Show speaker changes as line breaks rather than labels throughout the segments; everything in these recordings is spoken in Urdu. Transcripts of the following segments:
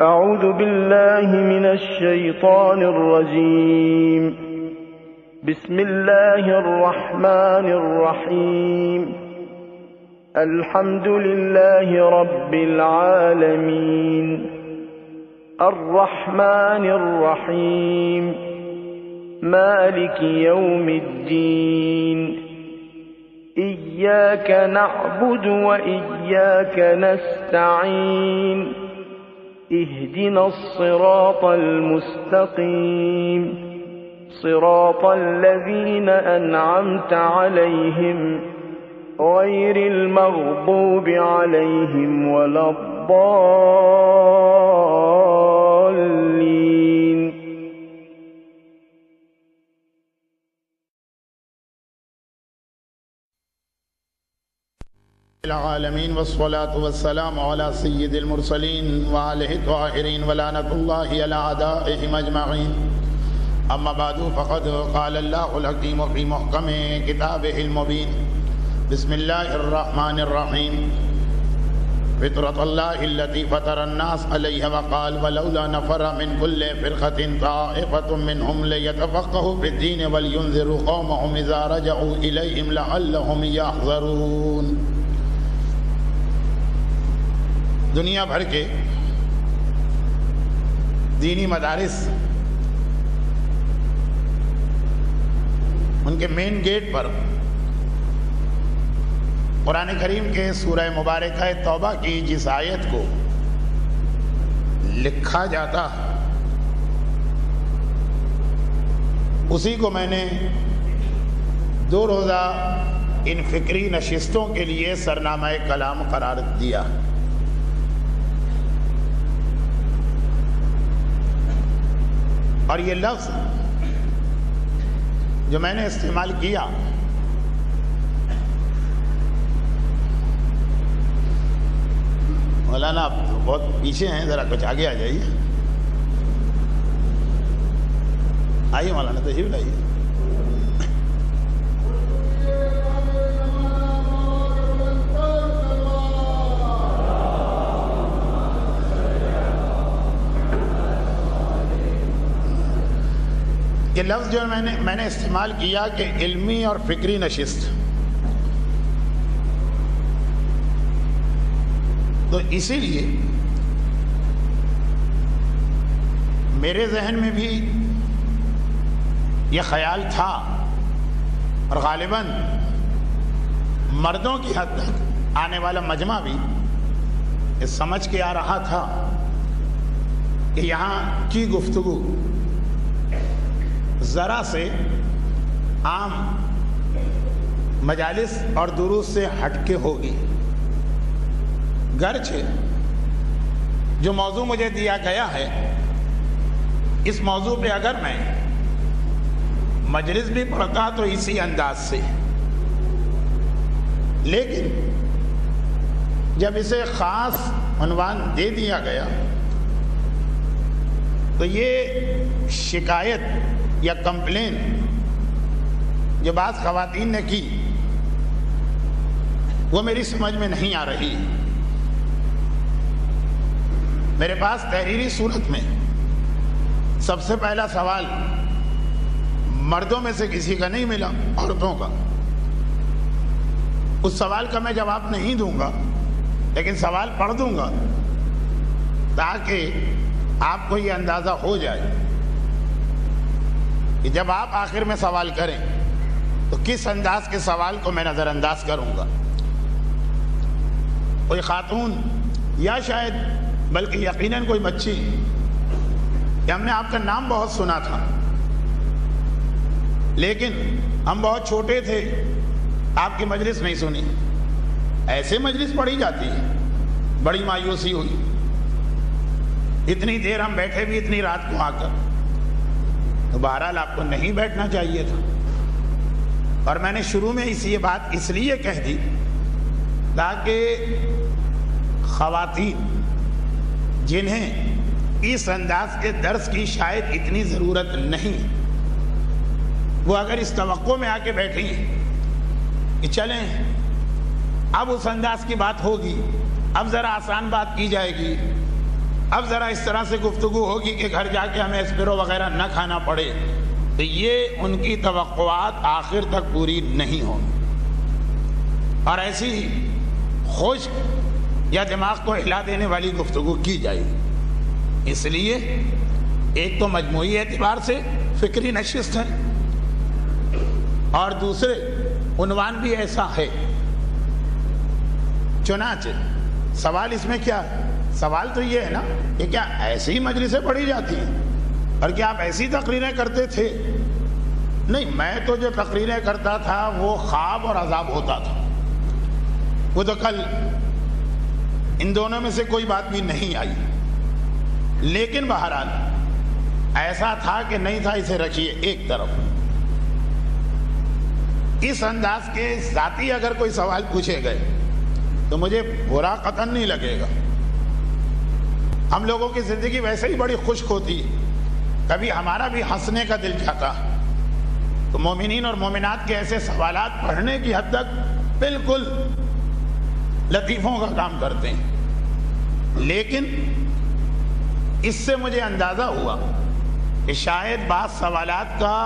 أعوذ بالله من الشيطان الرجيم. بسم الله الرحمن الرحيم. الحمد لله رب العالمين الرحمن الرحيم مالك يوم الدين إياك نعبد وإياك نستعين اهدنا الصراط المستقيم صراط الذين أنعمت عليهم غير المغضوب عليهم ولا الضالين.
العالمين والصلاة والسلام على سيد المرسلين وآله الطاهرين ولعنة الله على أعدائهم أجمعين. أما بعد فقد قال الله الحكيم في محكم كتابه المبين. بسم الله الرحمن الرحيم. فطرة الله التي فطر الناس عليها وقال ولولا نفر من كل فرقة طائفة منهم ليتفقهوا في الدين ولينذروا قومهم إذا رجعوا إليهم لعلهم يحذرون. دنیا بھر کے دینی مدارس ان کے مین گیٹ پر قرآن کریم کے سورہ مبارکہ توبہ کی جس آیت کو لکھا جاتا اسی کو میں نے 2 روزہ ان فکری نشستوں کے لیے سرنامہ کلام قرار دیا. اور یہ لفظ جو میں نے استعمال کیا مولانا آپ بہت پیچھے ہیں، ذرا کچھ آگے آ جائیے. آئیے مولانا تشریف لائیے. یہ لفظ جو میں نے استعمال کیا کہ علمی اور فکری نشست، تو اسی لیے میرے ذہن میں بھی یہ خیال تھا اور غالباً مردوں کی حد تک آنے والا مجمع بھی یہ سمجھ کے آ رہا تھا کہ یہاں کی گفتگو ذرا سے عام مجالس اور دروس سے ہٹ کے ہوگی. گرچہ جو موضوع مجھے دیا گیا ہے اس موضوع پہ اگر میں مجلس بھی پڑھتا تو اسی انداز سے، لیکن جب اسے خاص عنوان دے دیا گیا تو یہ شکایت یا کمپلین جو بعض خواتین نے کی وہ میری سمجھ میں نہیں آ رہی. میرے پاس تحریری صورت میں سب سے پہلا سوال مردوں میں سے کسی کا نہیں ملا، عورتوں کا. اس سوال کا میں جواب نہیں دوں گا لیکن سوال پڑھ دوں گا تاکہ آپ کو یہ اندازہ ہو جائے کہ جب آپ آخر میں سوال کریں تو کس انداز کے سوال کو میں نظر انداز کروں گا. کوئی خاتون یا شاید بلکہ یقیناً کوئی بچی کہ ہم نے آپ کا نام بہت سنا تھا لیکن ہم بہت چھوٹے تھے، آپ کی مجلس نہیں سنی. ایسے مجلس پڑھی جاتی ہے. بڑی مایوسی ہوئی، اتنی دیر ہم بیٹھے بھی اتنی رات کو آ کر. تو بہرحال آپ کو نہیں بیٹھنا چاہیے تھا. اور میں نے شروع میں یہ بات اس لیے کہہ دی تاکہ خواتین جنہیں اس انداز کے درس کی شاید اتنی ضرورت نہیں، وہ اگر اس توقع میں آ کے بیٹھی کہ چلیں اب اس انداز کی بات ہوگی، اب ذرا آسان بات کی جائے گی، اب ذرا اس طرح سے گفتگو ہوگی کہ گھر جا کے ہمیں اسپرو وغیرہ نہ کھانا پڑے، تو یہ ان کی توقعات آخر تک پوری نہیں ہوں، اور ایسی خشک یا دماغ کو ہلا دینے والی گفتگو کی جائے گی۔ اس لیے ایک تو مجموعی اعتبار سے فکری نشست ہے، اور دوسرے عنوان بھی ایسا ہے۔ چنانچہ سوال اس میں کیا ہے؟ سوال تو یہ ہے نا کہ کیا ایسی ہی مجلسیں پڑھی جاتی ہیں، اور کیا آپ ایسی تقریریں کرتے تھے؟ نہیں، میں تو جو تقریریں کرتا تھا وہ خواب اور عذاب ہوتا تھا، وہ تو کل ان دونوں میں سے کوئی بات بھی نہیں آئی، لیکن بہرحال ایسا تھا کہ نہیں تھا، اسے رکھیے ایک طرف۔ اس انداز کے ذاتی اگر کوئی سوال پوچھے گئے تو مجھے برا قطعاً نہیں لگے گا۔ ہم لوگوں کی زندگی ویسے ہی بڑی خشک ہوتی ہے، کبھی ہمارا بھی ہنسنے کا دل چاہتا ہے، تو مومنین اور مومنات کے ایسے سوالات پڑھنے کی حد تک بالکل لطیفوں کا کام کرتے ہیں، لیکن اس سے مجھے اندازہ ہوا کہ شاید بعض سوالات کا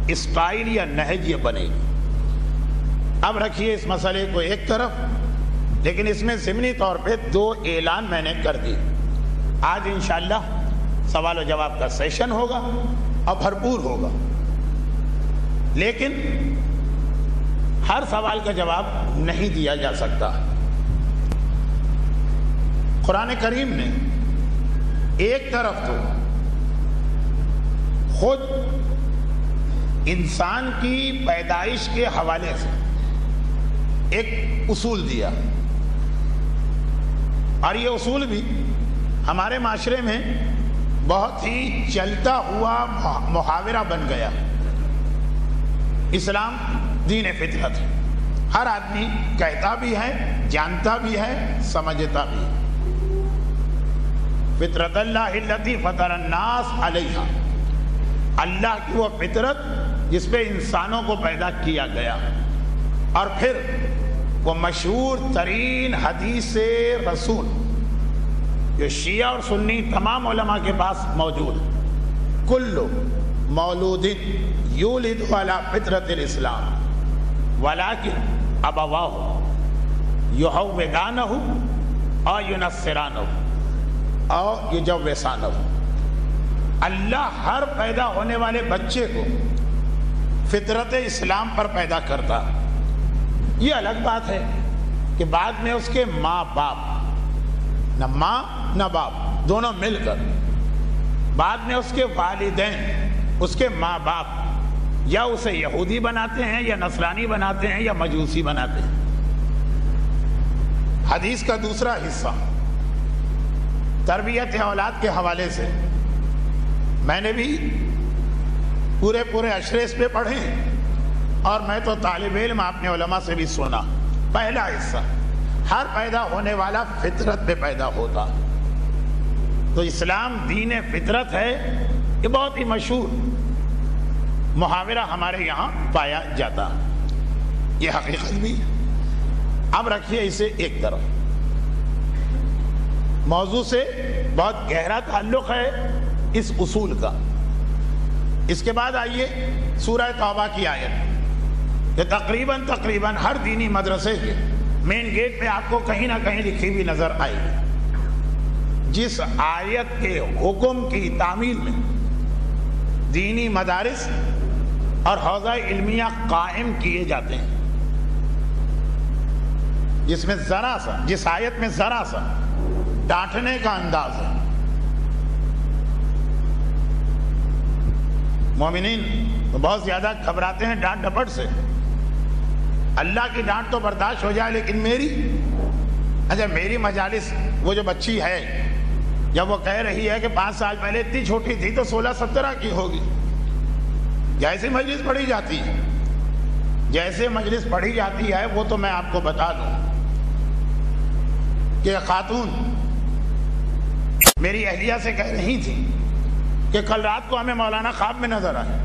اسٹائل یا نہج یہ بنے گی۔ اب رکھیے اس مسئلے کو ایک طرف، لیکن اس میں ضمنی طور پہ 2 اعلان میں نے کر دی۔ آج انشاءاللہ سوال و جواب کا سیشن ہوگا اور بھرپور ہوگا، لیکن ہر سوال کا جواب نہیں دیا جا سکتا۔ قرآن کریم نے ایک طرف تو خود انسان کی پیدائش کے حوالے سے ایک اصول دیا، اور یہ اصول بھی ہمارے معاشرے میں بہت ہی چلتا ہوا محاورہ بن گیا۔ اسلام دین فطرت ہے، ہر آدمی کہتا بھی ہے، جانتا بھی ہے، سمجھتا بھی ہے۔ فطرت اللہ التی فطر الناس علیہا، اللہ کی وہ فطرت جس پہ انسانوں کو پیدا کیا گیا۔ اور پھر وہ مشہور ترین حدیث رسول جو شیعہ اور سنی تمام علماء کے پاس موجود ہے، کل مولود یولد علی فطرت الاسلام ولکن ابواہ یحودانہ او ینصرانہ او یجوسانہ۔ اللہ ہر پیدا ہونے والے بچے کو فطرت اسلام پر پیدا کرتا۔ یہ الگ بات ہے کہ بعد میں اس کے ماں باپ، نہ ماں نہ باپ دونوں مل کر، بعد میں اس کے والدین، اس کے ماں باپ یا اسے یہودی بناتے ہیں یا نصرانی بناتے ہیں یا مجوسی بناتے ہیں۔ حدیث کا دوسرا حصہ تربیت اولاد کے حوالے سے میں نے بھی پورے اشرے اس پہ پڑھے، اور میں تو طالب علم اپنے علماء سے بھی سنا۔ پہلا حصہ، ہر پیدا ہونے والا فطرت پہ پیدا ہوتا، تو اسلام دین فطرت ہے، یہ بہت ہی مشہور محاورہ ہمارے یہاں پایا جاتا، یہ حقیقت بھی۔ اب رکھیے اسے ایک طرف، موضوع سے بہت گہرا تعلق ہے اس اصول کا۔ اس کے بعد آئیے سورہ توبہ کی آیت، کہ تقریباً ہر دینی مدرسے کے مین گیٹ پہ آپ کو کہیں نہ کہیں لکھی بھی نظر آئے گی، جس آیت کے حکم کی تعمیل میں دینی مدارس اور حوزہ علمیہ قائم کیے جاتے ہیں، جس آیت میں ذرا سا ڈانٹنے کا انداز ہے۔ مومنین بہت زیادہ گھبراتے ہیں ڈانٹ ڈپٹ سے، اللہ کی ڈانٹ تو برداشت ہو جائے، لیکن میری مجالس، وہ جو بچی ہے جب وہ کہہ رہی ہے کہ 5 سال پہلے اتنی چھوٹی تھی تو 16-17 کی ہوگی، جیسے مجلس پڑھی جاتی ہے وہ تو میں آپ کو بتا دوں کہ خاتون میری اہلیہ سے کہہ رہی تھی کہ کل رات کو ہمیں مولانا خواب میں نظر آئے،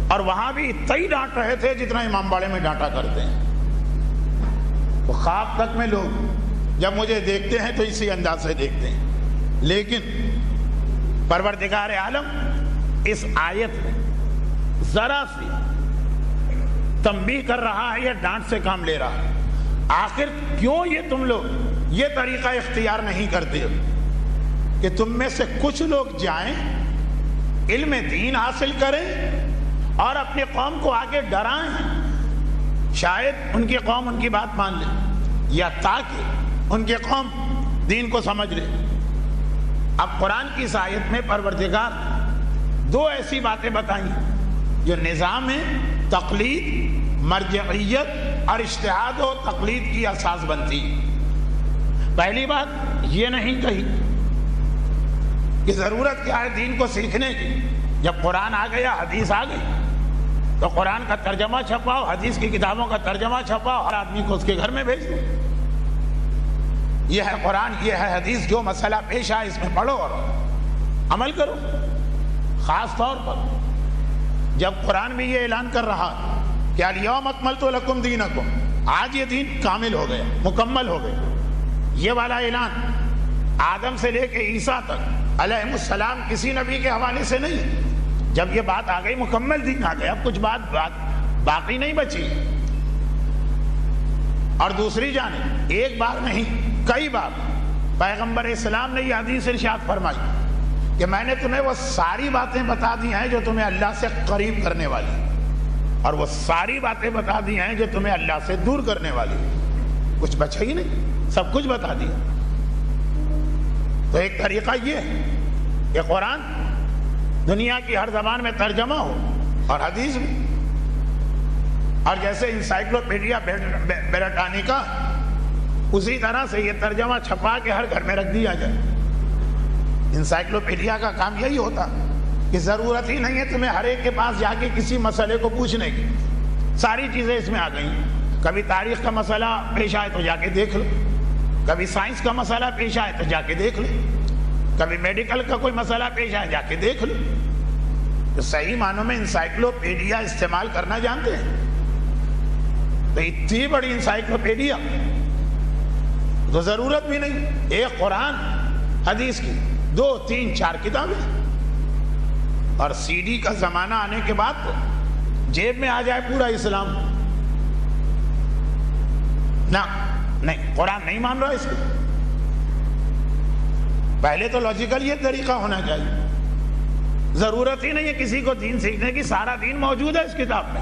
اور وہاں بھی اتنا ہی ڈانٹ رہے تھے جتنا امام باڑے میں ڈانٹا کرتے ہیں۔ تو خواب تک میں لوگ جب مجھے دیکھتے ہیں تو اسی انداز سے دیکھتے ہیں، لیکن پروردگار عالم اس آیت میں ذرا سی تنبیہ کر رہا ہے یا ڈانٹ سے کام لے رہا ہے. آخر کیوں یہ تم لوگ یہ طریقہ اختیار نہیں کرتے ہو کہ تم میں سے کچھ لوگ جائیں علم دین حاصل کریں اور اپنی قوم کو آگے ڈرائیں, شاید ان کی قوم ان کی بات مان لے یا تاکہ ان کی قوم دین کو سمجھ لے. اب قرآن کی اس آیت میں پروردگار دو ایسی باتیں بتائیں جو نظام تقلید, مرجعیت اور اجتہاد و تقلید کی اساس بنتی. پہلی بات یہ نہیں کہی کہ ضرورت کیا ہے دین کو سیکھنے کی, جب قرآن آ گیا حدیث آ گئی تو قرآن کا ترجمہ چھپاؤ, حدیث کی کتابوں کا ترجمہ چھپاؤ, ہر آدمی کو اس کے گھر میں بھیج دو. یہ ہے قرآن, یہ ہے حدیث, جو مسئلہ پیش آئے اس میں پڑھو اور عمل کرو. خاص طور پر جب قرآن میں یہ اعلان کر رہا کہ الیوم اکملت لکم دینکم, آج یہ دین کامل ہو گیا, مکمل ہو گیا. یہ والا اعلان آدم سے لے کے عیسیٰ تک علیہ السلام کسی نبی کے حوالے سے نہیں. جب یہ بات آ گئی مکمل دین آ گیا, اب کچھ بات باقی نہیں بچی. اور دوسری جانب ایک بار نہیں کئی بار پیغمبر اسلام نے یہ حدیث ارشاد فرمائی کہ میں نے تمہیں وہ ساری باتیں بتا دی ہیں جو تمہیں اللہ سے قریب کرنے والی, اور وہ ساری باتیں بتا دی ہیں جو تمہیں اللہ سے دور کرنے والی. کچھ بچا ہی نہیں, سب کچھ بتا دیا. تو ایک طریقہ یہ ہے کہ قرآن دنیا کی ہر زبان میں ترجمہ ہو اور حدیث بھی, اور جیسے انسائکلوپیڈیا بریٹانیکا اسی طرح سے یہ ترجمہ چھپا کے ہر گھر میں رکھ دیا جائے. انسائکلوپیڈیا کا کام یہی ہوتا کہ ضرورت ہی نہیں ہے تمہیں ہر ایک کے پاس جا کے کسی مسئلے کو پوچھنے کی, ساری چیزیں اس میں آ گئی. کبھی تاریخ کا مسئلہ پیش آئے تو جا کے دیکھ لو, کبھی سائنس کا مسئلہ پیش آئے تو جا کے دیکھ لو, کبھی میڈیکل کا کوئی مسئلہ پیش آئے جا کے دیکھ لو. تو صحیح معنوں میں انسائکلوپیڈیا استعمال کرنا جانتے ہیں. تو اتنی بڑی انسائکلوپیڈیا تو ضرورت بھی نہیں. ایک قرآن حدیث کی 2, 3, 4 کتابیں, اور سی ڈی کا زمانہ آنے کے بعد تو جیب میں آ جائے پورا اسلام. نہ نہیں, قرآن نہیں مان رہا اس کو. پہلے تو لاجیکل یہ طریقہ ہونا چاہیے, ضرورت ہی نہیں ہے کسی کو دین سیکھنے کی, سارا دین موجود ہے اس کتاب میں.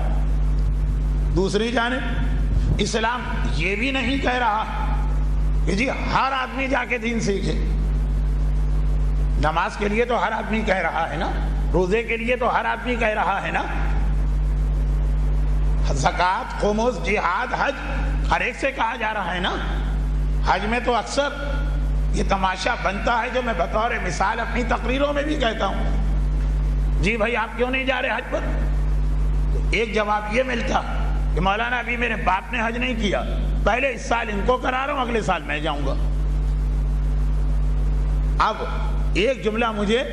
دوسری جانب اسلام یہ بھی نہیں کہہ رہا کہ جی ہر آدمی جا کے دین سیکھے. نماز کے لیے تو ہر آدمی کہہ رہا ہے نا, روزے کے لیے تو ہر آدمی کہہ رہا ہے نا, زکوٰۃ, خمس, جہاد, حج ہر ایک سے کہا جا رہا ہے نا. حج میں تو اکثر یہ تماشا بنتا ہے جو میں بطور مثال اپنی تقریروں میں بھی کہتا ہوں, جی بھائی آپ کیوں نہیں جا رہے حج پر؟ ایک جواب یہ ملتا کہ مولانا ابھی میرے باپ نے حج نہیں کیا, پہلے اس سال ان کو کرا رہا ہوں, اگلے سال میں جاؤں گا. اب ایک جملہ مجھے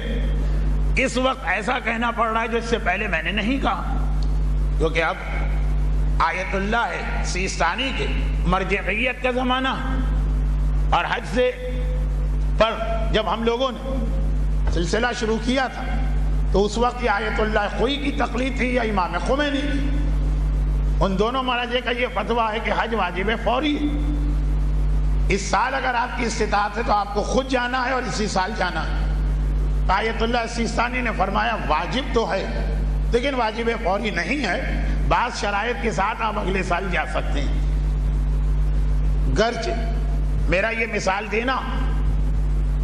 اس وقت ایسا کہنا پڑ رہا ہے جو اس سے پہلے میں نے نہیں کہا, کیونکہ اب آیت اللہ ہے سیستانی کے مرجعیت کا زمانہ, اور حج سے پر جب ہم لوگوں نے سلسلہ شروع کیا تھا تو اس وقت یہ آیت اللہ خوئی کی تقلید تھی یا امام خمینی کی. ان دونوں مراجع کا یہ فتویٰ ہے کہ حج واجب فوری ہے. اس سال اگر آپ کی استطاعت ہے تو آپ کو خود جانا ہے اور اسی سال جانا ہے. آیت اللہ سیستانی نے فرمایا واجب تو ہے لیکن واجب فوری نہیں ہے, بعض شرائط کے ساتھ آپ اگلے سال جا سکتے ہیں. گرچہ میرا یہ مثال دینا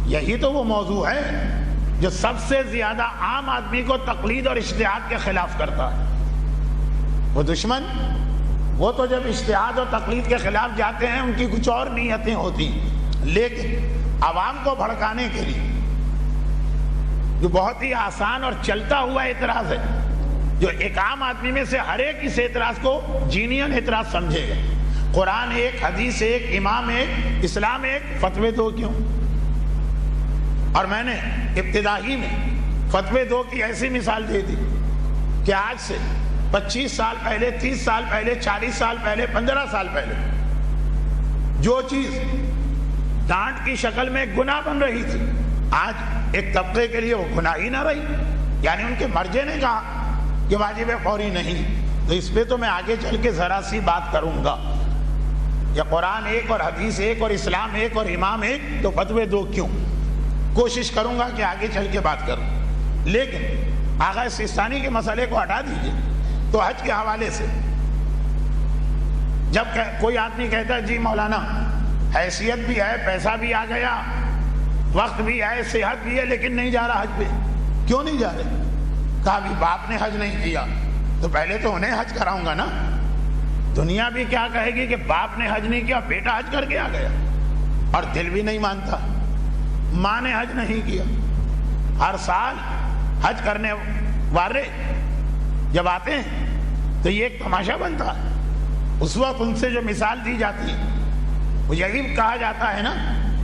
یہی تو وہ موضوع ہے جو سب سے زیادہ عام آدمی کو تقلید اور اجتہاد کے خلاف کرتا ہے. وہ دشمن وہ تو جب اجتہاد اور تقلید کے خلاف جاتے ہیں ان کی کچھ اور نیتیں ہوتی, لیکن عوام کو بھڑکانے کے لیے جو بہت ہی آسان اور چلتا ہوا اعتراض ہے, جو ایک عام آدمی میں سے ہر ایک اس اعتراض کو جینین اعتراض سمجھے گا. قرآن ایک, حدیث ایک, امام ایک, اسلام ایک, فتوے دو کیوں؟ اور میں نے ابتدائی میں فتوے دو کی ایسی مثال دے دی کہ آج سے 25 سال پہلے, 30 سال پہلے, 40 سال پہلے, 15 سال پہلے جو چیز ڈانٹ کی شکل میں گناہ بن رہی تھی آج ایک طبقے کے لیے وہ گناہ ہی نہ رہی، یعنی ان کے مرجع نے کہا کہ واجب فوری نہیں، تو اس پہ تو میں آگے چل کے ذرا سی بات کروں گا۔ یا قرآن ایک اور حدیث ایک اور اسلام ایک اور امام ایک تو فتوے دو کیوں؟ کوشش کروں گا کہ آگے چل کے بات کروں، لیکن آغا سیستانی کے مسئلے کو ہٹا دیجئے تو حج کے حوالے سے جب کوئی آدمی کہتا ہے جی مولانا حیثیت بھی ہے، پیسہ بھی آ گیا، وقت بھی ہے، صحت بھی ہے، لیکن نہیں جا رہا حج پہ، کیوں نہیں جا رہے؟ کہا بھی باپ نے حج نہیں کیا تو پہلے تو انہیں حج کراؤں گا نا۔ دنیا بھی کیا کہے گی کہ باپ نے حج نہیں کیا، بیٹا حج کر کے آ گیا، اور دل بھی نہیں مانتا۔ ماں نے حج نہیں کیا، ہر سال حج کرنے والے جب آتے ہیں تو یہ ایک تماشا بنتا ہے، اس وقت ان سے جو مثال دی جاتی ہے وہ یہی کہا جاتا ہے نا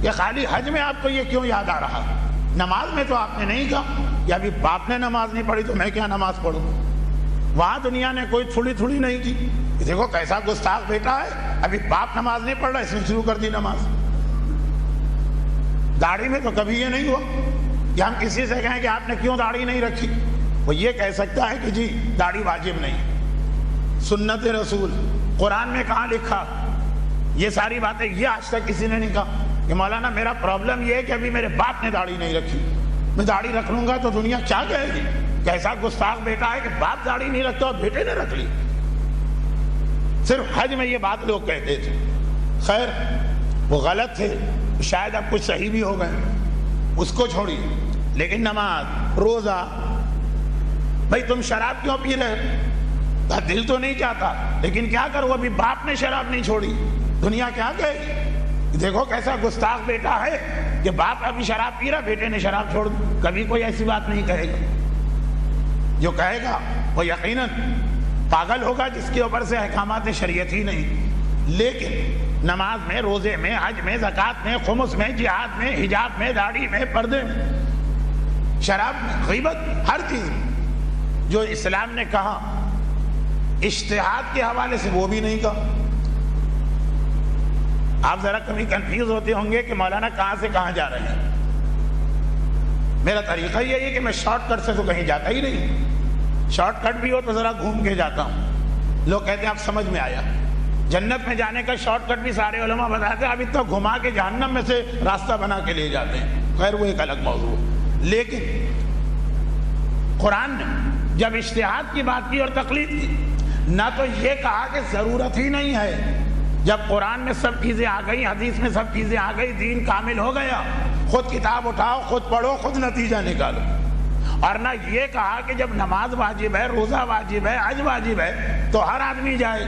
کہ خالی حج میں آپ کو یہ کیوں یاد آ رہا، نماز میں تو آپ نے نہیں کہا، یا ابھی باپ نے نماز نہیں پڑھی تو میں کیا نماز پڑھوں۔ وہاں دنیا نے کوئی تھوڑی تھوڑی نہیں کی، دیکھو کیسا گستاخ بیٹا ہے، ابھی باپ نماز نہیں پڑھ رہا، اس نے شروع کر دی نماز۔ داڑھی میں تو کبھی یہ نہیں ہوا کہ ہم کسی سے کہیں کہ آپ نے کیوں داڑھی نہیں رکھی، وہ یہ کہہ سکتا ہے کہ جی داڑھی واجب نہیں۔ سنت رسول قرآن میں کہاں لکھا؟ یہ ساری باتیں یہ آج تک کسی نے نہیں کہا کہ مولانا میرا پرابلم یہ ہے کہ ابھی میرے باپ نے داڑھی نہیں رکھی، میں داڑھی رکھ لوں گا تو دنیا کیا کہے گی، کیسا گستاخ بیٹا ہے کہ باپ داڑھی نہیں رکھتا اور بیٹے نے رکھ لی۔ صرف حج میں یہ بات لوگ کہتے تھے، خیر وہ غلط تھے، شاید اب کچھ صحیح بھی ہو گئے، اس کو چھوڑیے، لیکن نماز روزہ، بھائی تم شراب کیوں پی رہے؟ دل تو نہیں چاہتا لیکن کیا کرو، ابھی باپ نے شراب نہیں چھوڑی، دنیا کیا کہے گی، دیکھو کیسا گستاخ بیٹا ہے کہ باپ ابھی شراب پی رہا، بیٹے نے شراب چھوڑ دی۔ کبھی کوئی ایسی بات نہیں کہے گا، جو کہے گا وہ یقیناً پاگل ہوگا جس کے اوپر سے احکامات شریعت ہی نہیں۔ لیکن نماز میں، روزے میں، حج میں، زکوٰۃ میں، خمس میں، جہاد میں، حجاب میں، داڑھی میں، پردے میں، شراب میں، غیبت میں، ہر چیز میں جو اسلام نے کہا اجتہاد کے حوالے سے وہ بھی نہیں کہا۔ آپ ذرا کبھی کنفیوز ہوتے ہوں گے کہ مولانا کہاں سے کہاں جا رہے ہیں۔ میرا طریقہ یہی ہے کہ میں شارٹ کٹ سے تو کہیں جاتا ہی نہیں، شارٹ کٹ بھی ہو تو ذرا گھوم کے جاتا ہوں۔ لوگ کہتے ہیں آپ سمجھ میں آیا، جنت میں جانے کا شارٹ کٹ بھی سارے علماء بتاتے ہیں، ابھی تو گھما کے جہنم میں سے راستہ بنا کے لے جاتے ہیں، خیر وہ ایک الگ موضوع ہے۔ لیکن قرآن نے جب اجتہاد کی بات کی اور تقلید کی، نہ تو یہ کہا کہ ضرورت ہی نہیں ہے، جب قرآن میں سب چیزیں آ گئی، حدیث میں سب چیزیں آ گئی، دین کامل ہو گیا، خود کتاب اٹھاؤ، خود پڑھو، خود نتیجہ نکالو۔ اور نہ یہ کہا کہ جب نماز واجب ہے، روزہ واجب ہے، حج واجب ہے تو ہر آدمی جائے،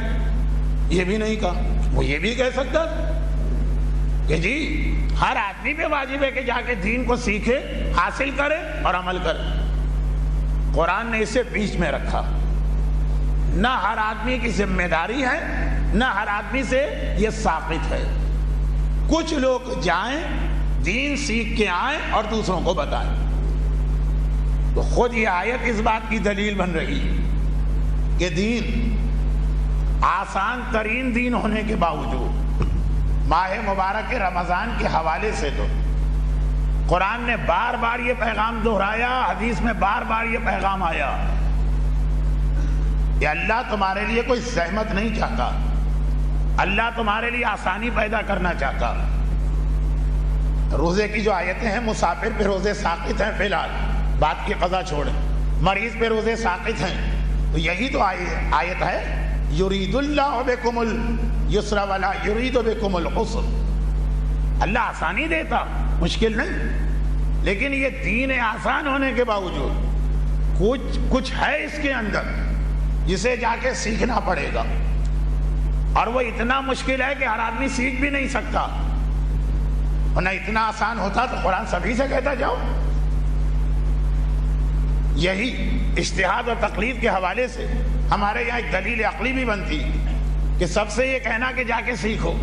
یہ بھی نہیں کہا۔ وہ یہ بھی کہہ سکتا کہ جی ہر آدمی پہ واجب ہے کہ جا کے دین کو سیکھے، حاصل کرے اور عمل کرے۔ قرآن نے اسے بیچ میں رکھا، نہ ہر آدمی کی ذمہ داری ہے، نہ ہر آدمی سے یہ ساقط ہے۔ کچھ لوگ جائیں، دین سیکھ کے آئیں اور دوسروں کو بتائیں۔ تو خود یہ آیت اس بات کی دلیل بن رہی ہے کہ دین آسان ترین دین ہونے کے باوجود ماہ مبارک رمضان کے حوالے سے تو قرآن نے بار بار یہ پیغام دہرایا، حدیث میں بار بار یہ پیغام آیا کہ اللہ تمہارے لیے کوئی زحمت نہیں چاہتا، اللہ تمہارے لیے آسانی پیدا کرنا چاہتا۔ روزے کی جو آیتیں ہیں، مسافر پہ روزے ساقط ہیں، فی الحال بات کی قضا چھوڑیں، مریض پہ روزے ساقط ہیں، تو یہی تو آیت ہے، یرید اللہ بکم الیسر ولا یرید بکم العسر۔ اللہ آسانی دیتا، مشکل نہیں، لیکن یہ دین آسان ہونے کے باوجود کچھ ہے اس کے اندر جسے جا کے سیکھنا پڑے گا، اور وہ اتنا مشکل ہے کہ ہر آدمی سیکھ بھی نہیں سکتا، ورنہ اتنا آسان ہوتا تو قرآن سبھی سے کہتا جاؤ۔ یہی اجتہاد اور تقلید کے حوالے سے ہمارے یہاں ایک دلیل عقلی بھی بنتی کہ سب سے یہ کہنا کہ جا کے سیکھو،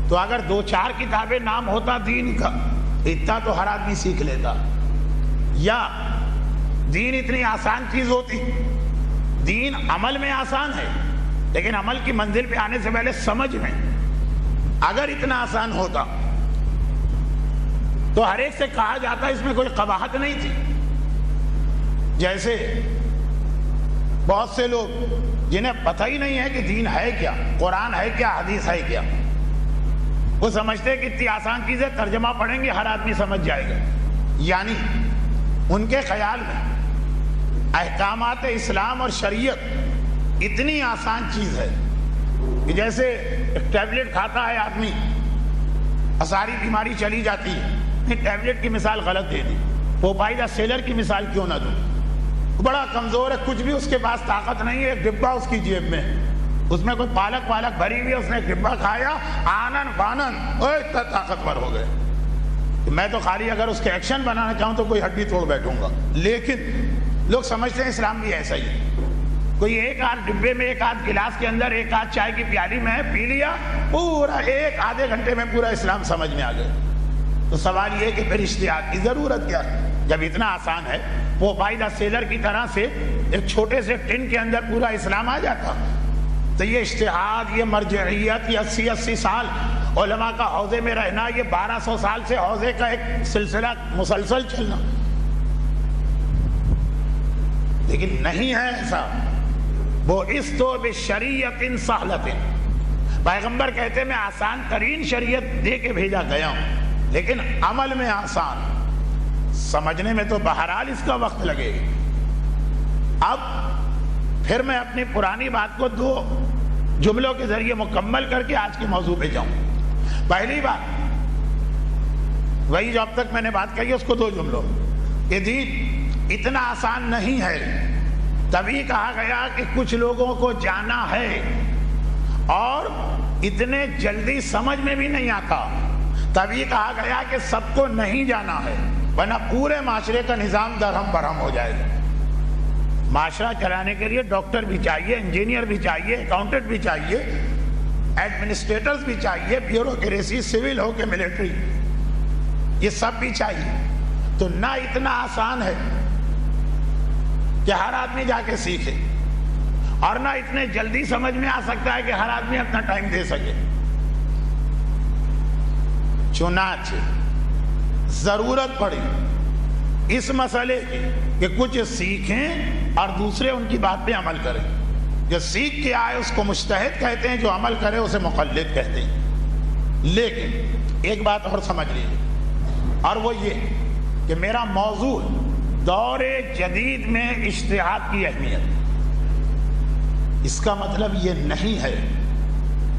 تو اگر 2-4 کتابیں نام ہوتا دین کا، اتنا تو ہر آدمی سیکھ لیتا، یا دین اتنی آسان چیز ہوتی۔ دین عمل میں آسان ہے، لیکن عمل کی منزل پہ آنے سے پہلے سمجھ میں، اگر اتنا آسان ہوتا تو ہر ایک سے کہا جاتا اس میں کوئی قباحت نہیں تھی. جیسے بہت سے لوگ جنہیں پتہ ہی نہیں ہے کہ دین ہے کیا، قرآن ہے کیا، حدیث ہے کیا، وہ سمجھتے کہ اتنی آسان چیزیں ترجمہ پڑھیں گے ہر آدمی سمجھ جائے گا. یعنی ان کے خیال میں احکامات اسلام اور شریعت اتنی آسان چیز ہے کہ جیسے ایک ٹیبلٹ کھاتا ہے آدمی، ساری بیماری چلی جاتی ہے. نہیں، ٹیبلٹ کی مثال غلط دے دی، پوپائیدہ سیلر کی مثال کیوں نہ دوں؟ بڑا کمزور ہے، کچھ بھی اس کے پاس طاقت نہیں ہے، ایک ڈبہ اس کی جیب میں، اس میں کوئی پالک بھری ہوئی ہے، اس نے ایک ڈبہ کھایا، آنن بانن اتنا طاقتور ہو گئے. میں تو خالی اگر اس کے ایکشن بنانا چاہوں تو کوئی ہڈی توڑ بیٹھوں گا. لیکن لوگ سمجھتے ہیں اسلام بھی ایسا ہی ہے. کوئی ایک آدھ ڈبے میں، ایک آدھ گلاس کے اندر، ایک آدھ چائے کی پیالی میں پی لیا، پورا ایک آدھے گھنٹے میں پورا اسلام سمجھ میں آ گیا. تو سوال یہ کہ پھر اجتہاد کی ضرورت کیا ہے جب اتنا آسان ہے؟ پوپائیدہ سیلر کی طرح سے ایک چھوٹے سے ٹن کے اندر پورا اسلام آ جاتا. تو یہ اجتہاد، یہ مرجعیت، یہ 80 سال علماء کا حوضے میں رہنا، یہ 1200 سال سے حوضے کا ایک سلسلہ مسلسل چلنا، لیکن نہیں ہے ایسا. بُعِثْتُ بِشَرِيَّةٍ سَهْلَةٍ، پیغمبر کہتے میں آسان ترین شریعت دے کے بھیجا گیا ہوں، لیکن عمل میں آسان، سمجھنے میں تو بہرحال اس کا وقت لگے گا. اب پھر میں اپنی پرانی بات کو 2 جملوں کے ذریعے مکمل کر کے آج کے موضوع پہ جاؤں. پہلی بات وہی جو اب تک میں نے بات کہی اس کو 2 جملوں، کہ دین اتنا آسان نہیں ہے. تبھی کہا گیا کہ کچھ لوگوں کو جانا ہے اور اتنے جلدی سمجھ میں بھی نہیں آتا. تبھی کہا گیا کہ سب کو نہیں جانا ہے، ورنہ پورے معاشرے کا نظام درہم برہم ہو جائے گا. معاشرہ چلانے کے لیے ڈاکٹر بھی چاہیے، انجینئر بھی چاہیے، اکاؤنٹنٹ بھی چاہیے، ایڈمنسٹریٹرز بھی چاہیے، بیوروکریسی، سول ہو کے ملٹری، یہ سب بھی چاہیے. تو نہ اتنا آسان ہے کہ ہر آدمی جا کے سیکھے، اور نہ اتنے جلدی سمجھ میں آ سکتا ہے کہ ہر آدمی اپنا ٹائم دے سکے. چنانچہ ضرورت پڑی اس مسئلے کی کہ کچھ سیکھیں اور دوسرے ان کی بات پہ عمل کریں. جو سیکھ کے آئے اس کو مجتہد کہتے ہیں، جو عمل کرے اسے مقلد کہتے ہیں. لیکن ایک بات اور سمجھ لیجیے، اور وہ یہ کہ میرا موضوع دور جدید میں اجتہاد کی اہمیت. اس کا مطلب یہ نہیں ہے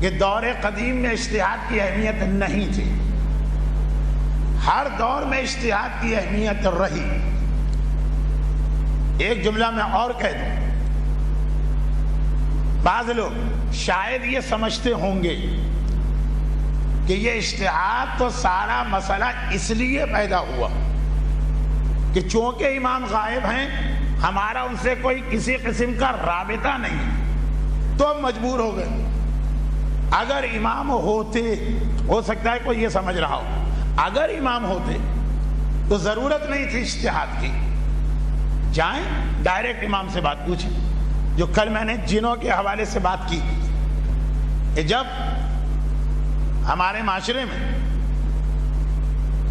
کہ دور قدیم میں اجتہاد کی اہمیت نہیں تھی. ہر دور میں اجتہاد کی اہمیت رہی. ایک جملہ میں اور کہہ دوں، بعض لوگ شاید یہ سمجھتے ہوں گے کہ یہ اجتہاد تو سارا مسئلہ اس لیے پیدا ہوا کہ چونکہ امام غائب ہیں، ہمارا ان سے کوئی کسی قسم کا رابطہ نہیں، تو ہم مجبور ہو گئے. اگر امام ہوتے، ہو سکتا ہے کوئی یہ سمجھ رہا ہو، اگر امام ہوتے تو ضرورت نہیں تھی اجتہاد کی. جائیں ڈائریکٹ امام سے بات پوچھیں. جو کل میں نے جنوں کے حوالے سے بات کی کہ جب ہمارے معاشرے میں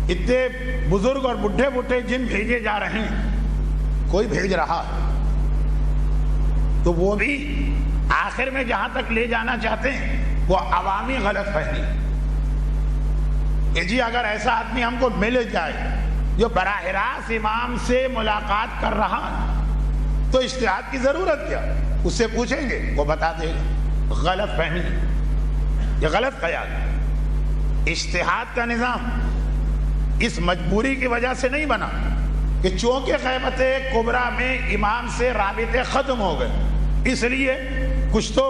اتنے بزرگ اور بڈھے بڈھے جن بھیجے جا رہے ہیں، کوئی بھیج رہا ہے تو وہ بھی آخر میں جہاں تک لے جانا چاہتے ہیں وہ عوامی غلط فہمی کہ جی اگر ایسا آدمی ہم کو مل جائے جو براہ راست امام سے ملاقات کر رہا ہے تو اجتہاد کی ضرورت کیا؟ اس سے پوچھیں گے وہ بتا دے گا. غلط فہمی، یہ غلط خیال. اجتہاد کا نظام اس مجبوری کی وجہ سے نہیں بنا کہ چونکہ غیبت کبریٰ میں امام سے رابطے ختم ہو گئے اس لیے کچھ تو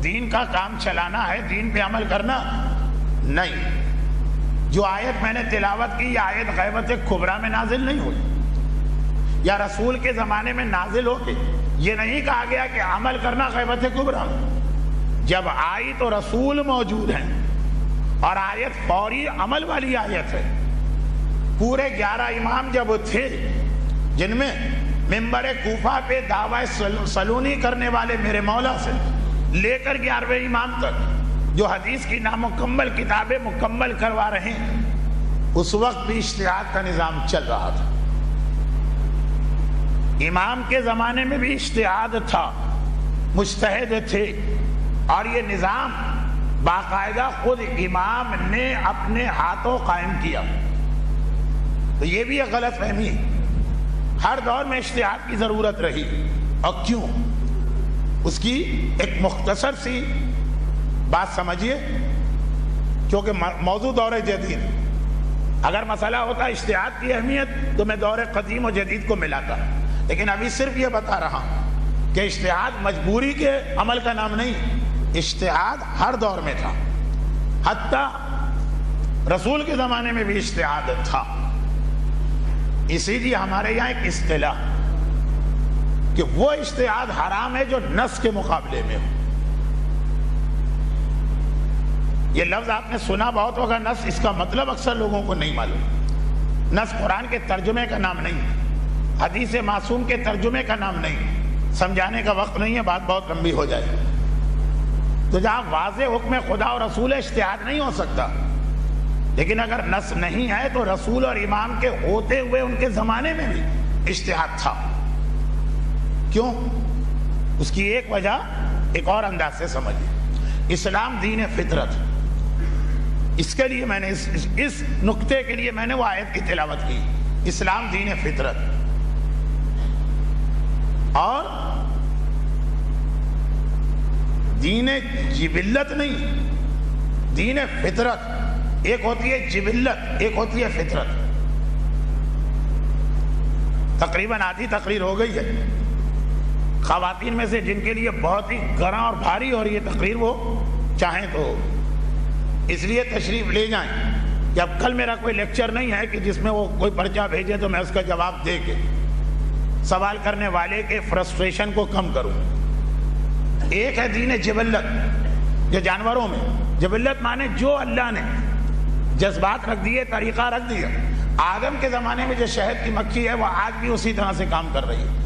دین کا کام چلانا ہے، دین پہ عمل کرنا نہیں. جو آیت میں نے تلاوت کی، یہ آیت غیبت کبریٰ میں نازل نہیں ہوئی یا رسول کے زمانے میں نازل ہو کے یہ نہیں کہا گیا کہ عمل کرنا غیبت کبریٰ. جب آئی تو رسول موجود ہیں اور آیت فوری عمل والی آیت ہے. پورے 11 امام جب تھے جن میں منبر کوفہ پہ دعوی سلونی کرنے والے میرے مولا سے لے کر 11ویں امام تک جو حدیث کی نامکمل کتابیں مکمل کروا رہے ہیں، اس وقت بھی اجتہاد کا نظام چل رہا تھا. امام کے زمانے میں بھی اجتہاد تھا، مجتہد تھے، اور یہ نظام باقاعدہ خود امام نے اپنے ہاتھوں قائم کیا. تو یہ بھی ایک غلط فہمی ہے. ہر دور میں اجتہاد کی ضرورت رہی. اور کیوں؟ اس کی ایک مختصر سی بات سمجھیے، کیونکہ موضوع دور جدید. اگر مسئلہ ہوتا اجتہاد کی اہمیت تو میں دور قدیم و جدید کو ملاتا، لیکن ابھی صرف یہ بتا رہا ہوں کہ اجتہاد مجبوری کے عمل کا نام نہیں. اجتہاد ہر دور میں تھا، حتیٰ رسول کے زمانے میں بھی اجتہاد تھا. اسی لیے ہمارے یہاں ایک اصطلاح کہ وہ اجتہاد حرام ہے جو نص کے مقابلے میں ہو. یہ لفظ آپ نے سنا بہت ہوگا، نص. اس کا مطلب اکثر لوگوں کو نہیں معلوم. نص قرآن کے ترجمے کا نام نہیں، حدیث معصوم کے ترجمے کا نام نہیں. سمجھانے کا وقت نہیں ہے، بات بہت لمبی ہو جائے. تو جہاں واضح حکم خدا اور رسول اجتہاد نہیں ہو سکتا. لیکن اگر نص نہیں ہے تو رسول اور امام کے ہوتے ہوئے ان کے زمانے میں بھی اجتہاد تھا. کیوں؟ اس کی ایک وجہ ایک اور انداز سے سمجھیں. اسلام دین فطرت. اس کے لیے میں نے اس نقطے کے لیے میں نے وہ آیت کی تلاوت کی. اسلام دین فطرت اور دین جبلت نہیں، دین فطرت. ایک ہوتی ہے جبلت، ایک ہوتی ہے فطرت. تقریباً آدھی تقریر ہو گئی ہے. خواتین میں سے جن کے لیے بہت ہی گراں اور بھاری ہو رہی ہے تقریر، وہ چاہیں تو اس لیے تشریف لے جائیں کہ اب کل میرا کوئی لیکچر نہیں ہے کہ جس میں وہ کوئی پرچہ بھیجے تو میں اس کا جواب دے کے سوال کرنے والے کے فرسٹریشن کو کم کروں. ایک ہے دین جبلت، جو جانوروں میں. جبلت مانے جو اللہ نے جذبات رکھ دیے، طریقہ رکھ دیا. آدم کے زمانے میں جو شہد کی مکھی ہے وہ آج بھی اسی طرح سے کام کر رہی ہے.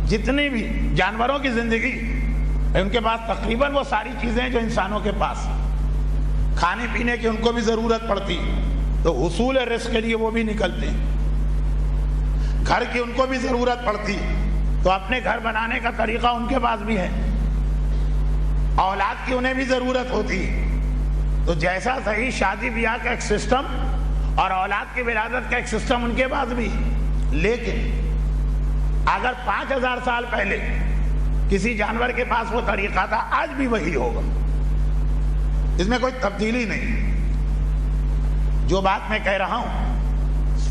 جتنی بھی جانوروں کی زندگی ان کے پاس تقریباً وہ ساری چیزیں ہیں جو انسانوں کے پاس. کھانے پینے کی ان کو بھی ضرورت پڑتی تو حصول رزق کے لیے وہ بھی نکلتے ہیں. گھر کی ان کو بھی ضرورت پڑتی تو اپنے گھر بنانے کا طریقہ ان کے پاس بھی ہے. اولاد کی انہیں بھی ضرورت ہوتی ہے. تو جیسا صحیح شادی بیاہ کا ایک سسٹم اور اولاد کی ولادت کا ایک سسٹم ان کے پاس بھی. لیکن اگر 5000 سال پہلے کسی جانور کے پاس وہ طریقہ تھا، آج بھی وہی ہوگا. اس میں کوئی تبدیلی نہیں. جو بات میں کہہ رہا ہوں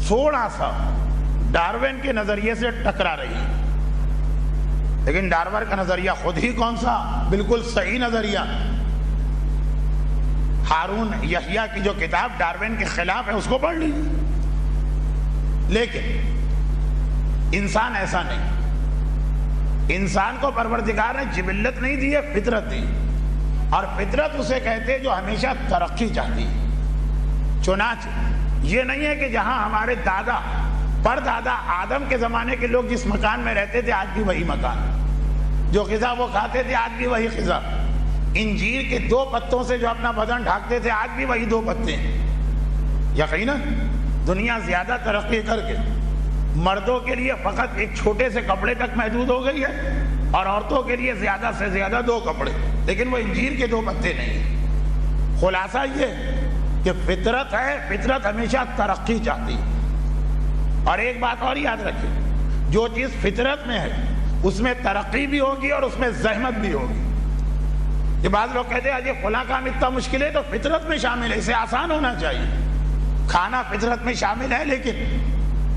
تھوڑا سا ڈارون کے نظریے سے ٹکرا رہی ہے، لیکن ڈارون کا نظریہ خود ہی کون سا بالکل صحیح نظریہ. ہارون یحییٰ کی جو کتاب ڈارون کے خلاف ہے اس کو پڑھ لیجیے. لیکن انسان ایسا نہیں. انسان کو پروردگار نے جبلت نہیں دی ہے، فطرت دی. اور فطرت اسے کہتے ہیں جو ہمیشہ ترقی چاہتی ہے. چنانچہ یہ نہیں ہے کہ جہاں ہمارے دادا پردادا آدم کے زمانے کے لوگ جس مکان میں رہتے تھے آج بھی وہی مکان، جو غذا وہ کھاتے تھے آج بھی وہی غذا. انجیر کے 2 پتوں سے جو اپنا بدن ڈھانکتے تھے آج بھی وہی 2 پتے ہیں. یقیناً دنیا زیادہ ترقی کر کے مردوں کے لیے فقط ایک چھوٹے سے کپڑے تک محدود ہو گئی ہے اور عورتوں کے لیے زیادہ سے زیادہ 2 کپڑے، لیکن وہ انجیر کے 2 پتے نہیں ہیں. خلاصہ یہ کہ فطرت ہے، فطرت ہمیشہ ترقی چاہتی ہے. اور ایک بات اور یاد رکھیں، جو چیز فطرت میں ہے اس میں ترقی بھی ہوگی اور اس میں زحمت بھی ہوگی. یہ بعض لوگ کہتے ہیں یہ فلاں کام اتنا مشکل ہے تو فطرت میں شامل ہے، اسے آسان ہونا چاہیے. کھانا فطرت میں شامل ہے، لیکن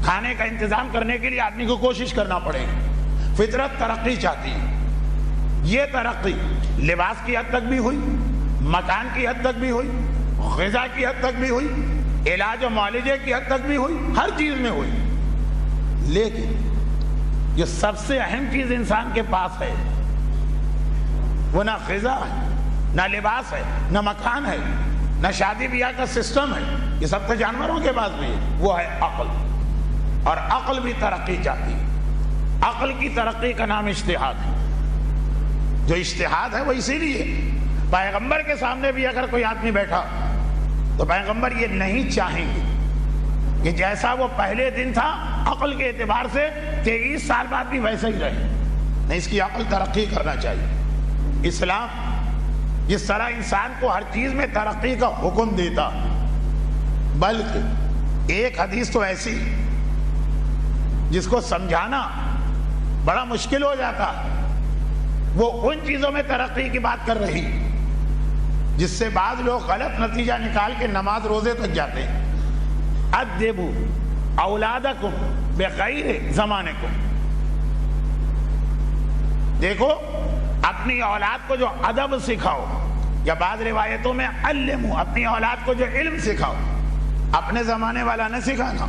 کھانے کا انتظام کرنے کے لیے آدمی کو کوشش کرنا پڑے گا. فطرت ترقی چاہتی ہے. یہ ترقی لباس کی حد تک بھی ہوئی، مکان کی حد تک بھی ہوئی، غذا کی حد تک بھی ہوئی، علاج و معالجے کی حد تک بھی ہوئی، ہر چیز میں ہوئی. لیکن جو سب سے اہم چیز انسان کے پاس ہے وہ نہ غذا ہے، نہ لباس ہے، نہ مکان ہے، نہ شادی بیاہ کا سسٹم ہے. یہ سب تو جانوروں کے پاس بھی ہے. وہ ہے عقل. اور عقل بھی ترقی چاہتی ہے. عقل کی ترقی کا نام اجتہاد ہے. جو اجتہاد ہے وہ اسی لیے پیغمبر کے سامنے بھی اگر کوئی آدمی بیٹھا تو پیغمبر یہ نہیں چاہیں گے کہ جیسا وہ پہلے دن تھا عقل کے اعتبار سے 23 سال بعد بھی ویسا ہی رہے. نہیں، اس کی عقل ترقی کرنا چاہیے. اسلام جس طرح انسان کو ہر چیز میں ترقی کا حکم دیتا، بلکہ ایک حدیث تو ایسی جس کو سمجھانا بڑا مشکل ہو جاتا، وہ ان چیزوں میں ترقی کی بات کر رہی جس سے بعض لوگ غلط نتیجہ نکال کے نماز روزے تک جاتے ہیں. ادبوا اولادکم بغیر زمانکم. دیکھو، اپنی اولاد کو جو ادب سکھاؤ، یا بعض روایتوں میں علمو، اپنی اولاد کو جو علم سکھاؤ، اپنے زمانے والا نہ سکھانا.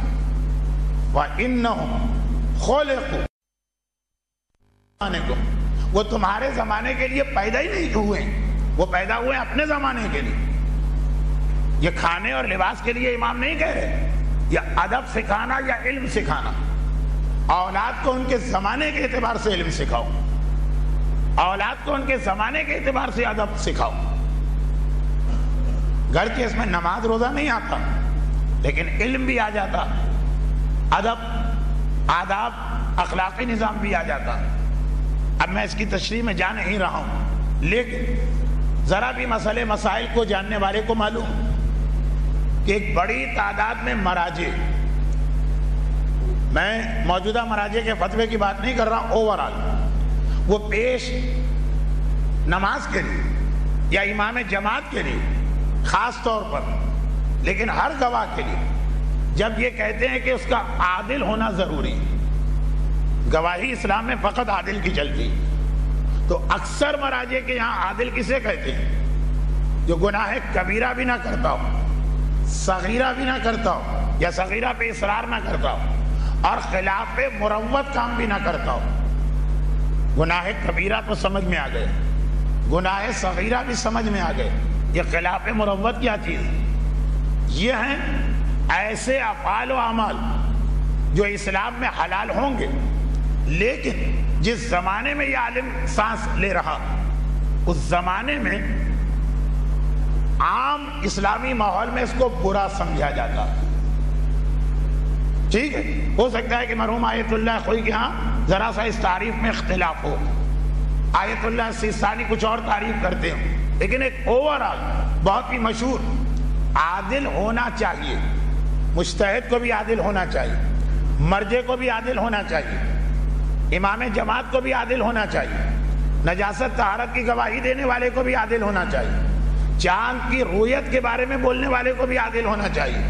وَإِنَّهُمْ خُلِقُوا زمانکم، وہ تمہارے زمانے کے لیے پیدا ہی نہیں ہوئے، وہ پیدا ہوئے اپنے زمانے کے لیے. یہ کھانے اور لباس کے لیے امام نہیں کہہ رہے، یہ ادب سکھانا یا علم سکھانا. اولاد کو ان کے زمانے کے اعتبار سے علم سکھاؤ، اولاد کو ان کے زمانے کے اعتبار سے ادب سکھاؤ. گھر کے اس میں نماز روزہ نہیں آتا، لیکن علم بھی آ جاتا، ادب، آداب، اخلاقی نظام بھی آ جاتا. اب میں اس کی تشریح میں جا نہیں رہا ہوں، لیکن ذرا بھی مسئلے مسائل کو جاننے والے کو معلوم کہ ایک بڑی تعداد میں مراجع، میں موجودہ مراجع کے فتوے کی بات نہیں کر رہا، اوورآل وہ پیش نماز کے لیے یا امام جماعت کے لیے خاص طور پر، لیکن ہر گواہ کے لیے جب یہ کہتے ہیں کہ اس کا عادل ہونا ضروری، گواہی اسلام میں فقط عادل کی چلتی، تو اکثر مراجع کے یہاں عادل کسے کہتے ہیں؟ جو گناہ کبیرہ بھی نہ کرتا ہو، صغیرہ بھی نہ کرتا ہو، یا صغیرہ پہ اصرار نہ کرتا ہو، اور خلاف مروت کام بھی نہ کرتا ہو. گناہ کبیرہ تو سمجھ میں آ گئے، گناہ صغیرہ بھی سمجھ میں آ گئے. یہ خلاف مروت کیا چیز؟ یہ ہیں ایسے افعال و اعمال جو اسلام میں حلال ہوں گے، لیکن جس زمانے میں یہ عالم سانس لے رہا، اس زمانے میں عام اسلامی ماحول میں اس کو برا سمجھا جاتا. ٹھیک ہے، ہو سکتا ہے کہ مرحوم آیت اللہ خوئی کے ہاں ذرا سا اس تعریف میں اختلاف ہو، آیت اللہ سیستانی کچھ اور تعریف کرتے ہوں، لیکن ایک اوورآل بہت ہی مشہور، عادل ہونا چاہیے. مجتہد کو بھی عادل ہونا چاہیے، مرجع کو بھی عادل ہونا چاہیے، امام جماعت کو بھی عادل ہونا چاہیے، نجاست طہارت کی گواہی دینے والے کو بھی عادل ہونا چاہیے، چاند کی رویت کے بارے میں بولنے والے کو بھی عادل ہونا چاہیے.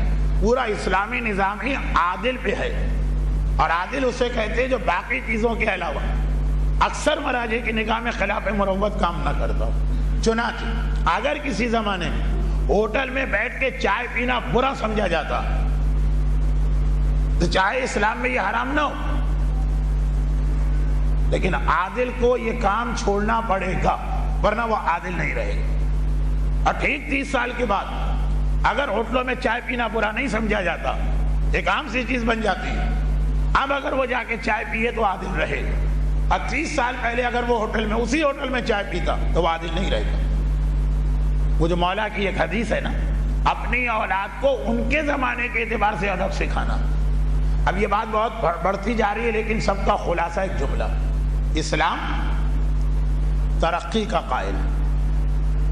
پورا اسلامی نظام ہی عادل پہ ہے، اور عادل اسے کہتے ہیں جو باقی چیزوں کے علاوہ اکثر مراجع کی نگاہ میں خلاف مروت کام نہ کرتا ہو. چنانچہ اگر کسی زمانے میں ہوٹل میں بیٹھ کے چائے پینا برا سمجھا جاتا تو چاہے اسلام میں یہ حرام نہ ہو، لیکن عادل کو یہ کام چھوڑنا پڑے گا، ورنہ وہ عادل نہیں رہے گا. اور ٹھیک 30 سال کے بعد اگر ہوٹلوں میں چائے پینا برا نہیں سمجھا جاتا، ایک عام سی چیز بن جاتی ہے، اب اگر وہ جا کے چائے پیے تو عادل رہے گا. اور 30 سال پہلے اگر وہ ہوٹل میں اسی ہوٹل میں چائے پیتا تو وہ عادل نہیں رہے گا. وہ جو مولا کی ایک حدیث ہے نا، اپنی اولاد کو ان کے زمانے کے اعتبار سے ادب سکھانا. اب یہ بات بہت بڑھتی جا رہی ہے، لیکن سب کا خلاصہ ایک جملہ، اسلام ترقی کا قائل.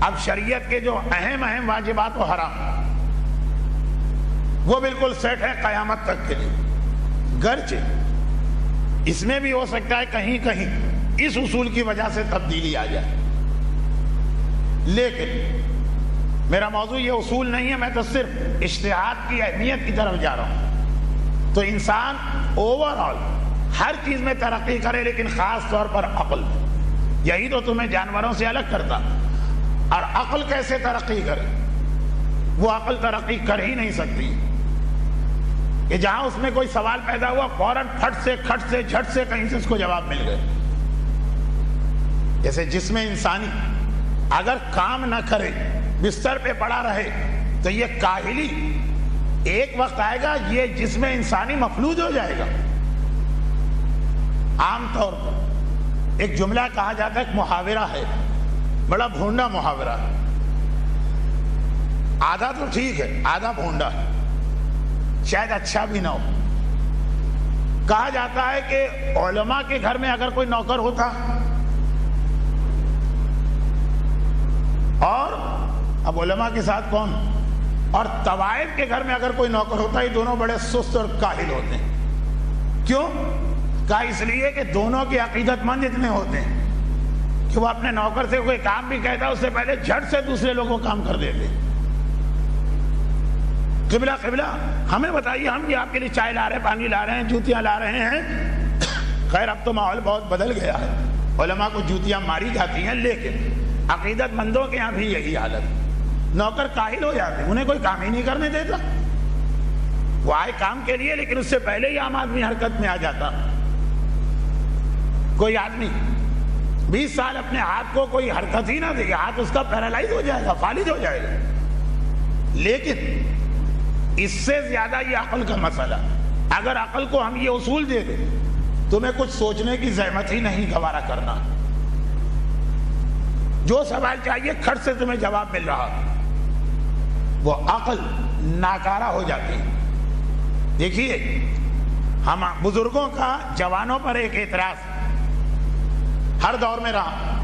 اب شریعت کے جو اہم واجبات و حرام وہ بالکل سیٹ ہے قیامت تک کے لیے. گرچہ اس میں بھی ہو سکتا ہے کہیں کہیں اس اصول کی وجہ سے تبدیلی آ جائے، لیکن میرا موضوع یہ اصول نہیں ہے، میں تو صرف اجتہاد کی اہمیت کی طرف جا رہا ہوں. تو انسان اوورآل ہر چیز میں ترقی کرے، لیکن خاص طور پر عقل. یہی تو تمہیں جانوروں سے الگ کرتا. اور عقل کیسے ترقی کرے؟ وہ عقل ترقی کر ہی نہیں سکتی کہ جہاں اس میں کوئی سوال پیدا ہوا فوراً کھٹ سے جھٹ سے کہیں سے اس کو جواب مل گئے. جیسے جسم انسانی اگر کام نہ کرے، بستر پہ پڑا رہے، تو یہ کاہلی ایک وقت آئے گا، یہ جسم انسانی مفلوج ہو جائے گا. عام طور پر ایک جملہ کہا جاتا ہے، ایک محاورہ ہے، بڑا بھونڈا محاورہ ہے. آدھا تو ٹھیک ہے، آدھا بھونڈا ہے، شاید اچھا بھی نہ ہو۔ کہا جاتا ہے کہ علماء کے گھر میں اگر کوئی نوکر ہوتا اور اب علماء کے ساتھ کون، اور طوائف کے گھر میں اگر کوئی نوکر ہوتا، یہ دونوں بڑے سست اور کاہل ہوتے ہیں۔ کیوں؟ کہا اس لیے کہ دونوں کے عقیدت مند اتنے ہوتے ہیں کہ وہ اپنے نوکر سے کوئی کام بھی کہتا ہے اس سے پہلے جھٹ سے دوسرے لوگوں کو کام کر دیتے۔ قبلہ ہمیں بتائیے، ہم بھی آپ کے لیے چائے لا رہے ہیں، پانی لا رہے ہیں، جوتیاں لا رہے ہیں۔ خیر اب تو ماحول بہت بدل گیا ہے، علماء کو جوتیاں ماری جاتی ہیں، لیکن عقیدت مندوں کے یہاں بھی یہی حالت، نوکر کاہل ہو جاتے، انہیں کوئی کام ہی نہیں کرنے دیتا۔ وہ آئے کام کے لیے لیکن اس سے پہلے ہی عام آدمی حرکت میں آ جاتا۔ کوئی آدمی 20 سال اپنے ہاتھ کو کوئی حرکت ہی نہ دے گا، ہاتھ اس کا پیرالائز ہو جائے گا، فالج ہو جائے گا۔ لیکن اس سے زیادہ یہ عقل کا مسئلہ، اگر عقل کو ہم یہ اصول دے دیں، تمہیں کچھ سوچنے کی زحمت ہی نہیں گوارا کرنا، جو سوال چاہیے کھٹ سے تمہیں جواب مل رہا، وہ عقل ناکارہ ہو جاتی ہے۔ دیکھیے ہم بزرگوں کا جوانوں پر ایک اعتراض ہر دور میں رہا۔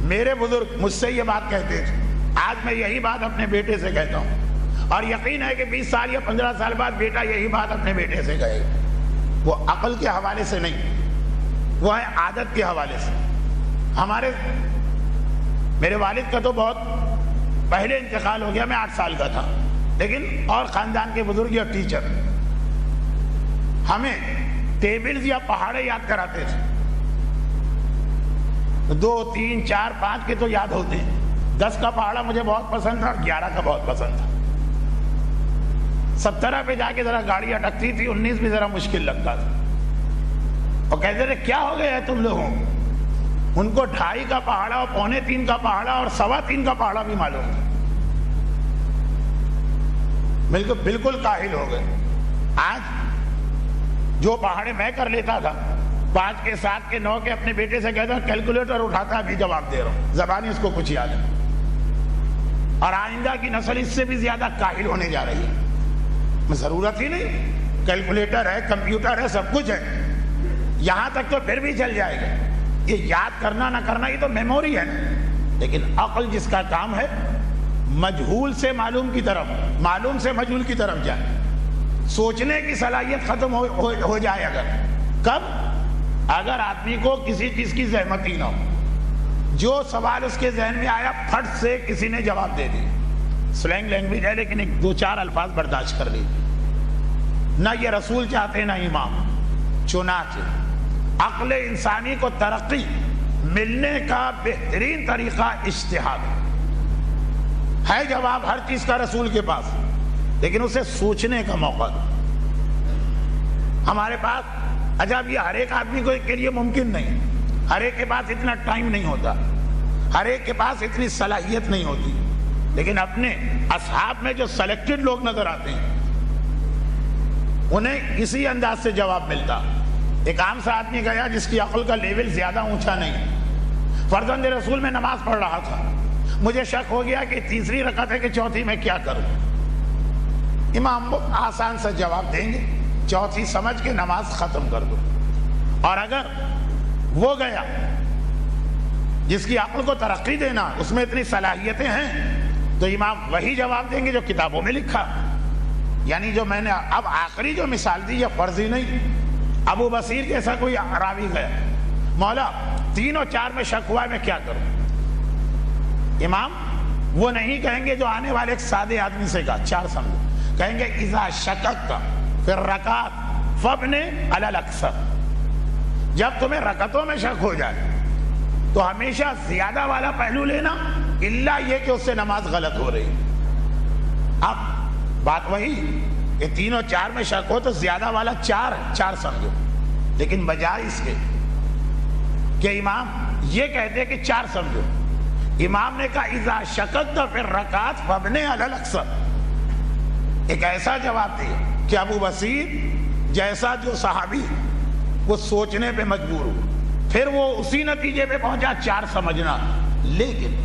میرے بزرگ مجھ سے یہ بات کہتے تھے، آج میں یہی بات اپنے بیٹے سے کہتا ہوں، اور یقین ہے کہ 20 سال یا 15 سال بعد بیٹا یہی بات اپنے بیٹے سے کہے گا۔ وہ عقل کے حوالے سے نہیں، وہ ہے عادت کے حوالے سے۔ میرے والد کا تو بہت پہلے انتقال ہو گیا، میں 8 سال کا تھا، لیکن اور خاندان کے بزرگ یا ٹیچر ہمیں ٹیبلز یا پہاڑے یاد کراتے تھے، 2 3 4 5 کے تو یاد ہوتے ہیں۔ 10 کا پہاڑا مجھے بہت پسند تھا، 11 کا بہت پسند تھا۔ 17 پہ جا کے ذرا گاڑی اٹکتی تھی، 19 بھی ذرا مشکل لگتا تھا، اور کہتے تھے کیا ہو گیا ہے تم لوگوں؟ ان کو 2.5 کا پہاڑا اور 2.25 کا پہاڑا اور 3.25 کا پہاڑا بھی معلوم تھا۔ بالکل کاہل ہو گئے۔ آج جو پہاڑے میں کر لیتا تھا، 5 کے 7 کے 9 کے اپنے بیٹے سے کہتا کیلکولیٹر اٹھاتا ابھی جواب دے رہا ہوں، زبانی اس کو کچھ یاد ہے۔ اور آئندہ کی نسل اس سے بھی زیادہ کاہل ہونے جا رہی ہے۔ ضرورت ہی نہیں، کیلکولیٹر ہے، کمپیوٹر ہے، سب کچھ ہے، یہاں تک تو پھر بھی چل جائے گا۔ یہ یاد کرنا نہ کرنا یہ تو میموری ہے، لیکن عقل جس کا کام ہے مجہول سے معلوم کی طرف، معلوم سے مجہول کی طرف جائے، سوچنے کی صلاحیت ختم ہو جائے۔ اگر کب؟ اگر آدمی کو کسی چیز کی زحمت ہی نہ ہو، جو سوال اس کے ذہن میں آیا پھٹ سے کسی نے جواب دے دی۔ سلینگ لینگویج ہے لیکن 2-4 الفاظ برداشت کر لی، نہ یہ رسول چاہتے نہ امام۔ چنانچہ عقل انسانی کو ترقی ملنے کا بہترین طریقہ اجتہاد ہے۔ جواب ہر چیز کا رسول کے پاس، لیکن اسے سوچنے کا موقع ہمارے پاس۔ عجب یہ ہر ایک آدمی کے لیے ممکن نہیں، ہر ایک کے پاس اتنا ٹائم نہیں ہوتا، ہر ایک کے پاس اتنی صلاحیت نہیں ہوتی، لیکن اپنے اصحاب میں جو سلیکٹڈ لوگ نظر آتے ہیں انہیں اسی انداز سے جواب ملتا۔ ایک عام سا آدمی گیا جس کی عقل کا لیول زیادہ اونچا نہیں، فرزند رسول میں نماز پڑھ رہا تھا، مجھے شک ہو گیا کہ تیسری رکعت ہے کہ چوتھی میں کیا کروں۔ امام آسان سے جواب دیں گے، چوتھی سمجھ کے نماز ختم کر دو۔ اور اگر وہ گیا جس کی عقل کو ترقی دینا اس میں اتنی صلاحیتیں ہیں تو امام وہی جواب دیں گے جو کتابوں میں لکھا۔ یعنی جو میں نے اب آخری جو مثال دی یہ فرضی نہیں۔ ابو بصیر جیسا کوئی راوی گیا، مولا 3 اور 4 میں شک ہوا ہے میں کیا کروں؟ امام وہ نہیں کہیں گے جو آنے والے ایک سادے آدمی سے کہا 4 سمجھو، کہیں گے اذا شککت پھر رکعت فابن علی الاکثر۔ جب تمہیں رکعتوں میں شک ہو جائے تو ہمیشہ زیادہ والا پہلو لینا، الا یہ کہ اس سے نماز غلط ہو رہی۔ اب بات وہی کہ 3 اور 4 میں شک ہو تو زیادہ والا 4 سمجھو، لیکن بجائے اس کے کہ امام یہ کہتے کہ 4 سمجھو، امام نے کہا اذا شککت پھر رکعت فابن علی الاکثر۔ ایک ایسا جواب دیا کہ ابو بصیر جیسا جو صحابی وہ سوچنے پہ مجبور ہو، پھر وہ اسی نتیجے پہ پہنچا 4 سمجھنا۔ لیکن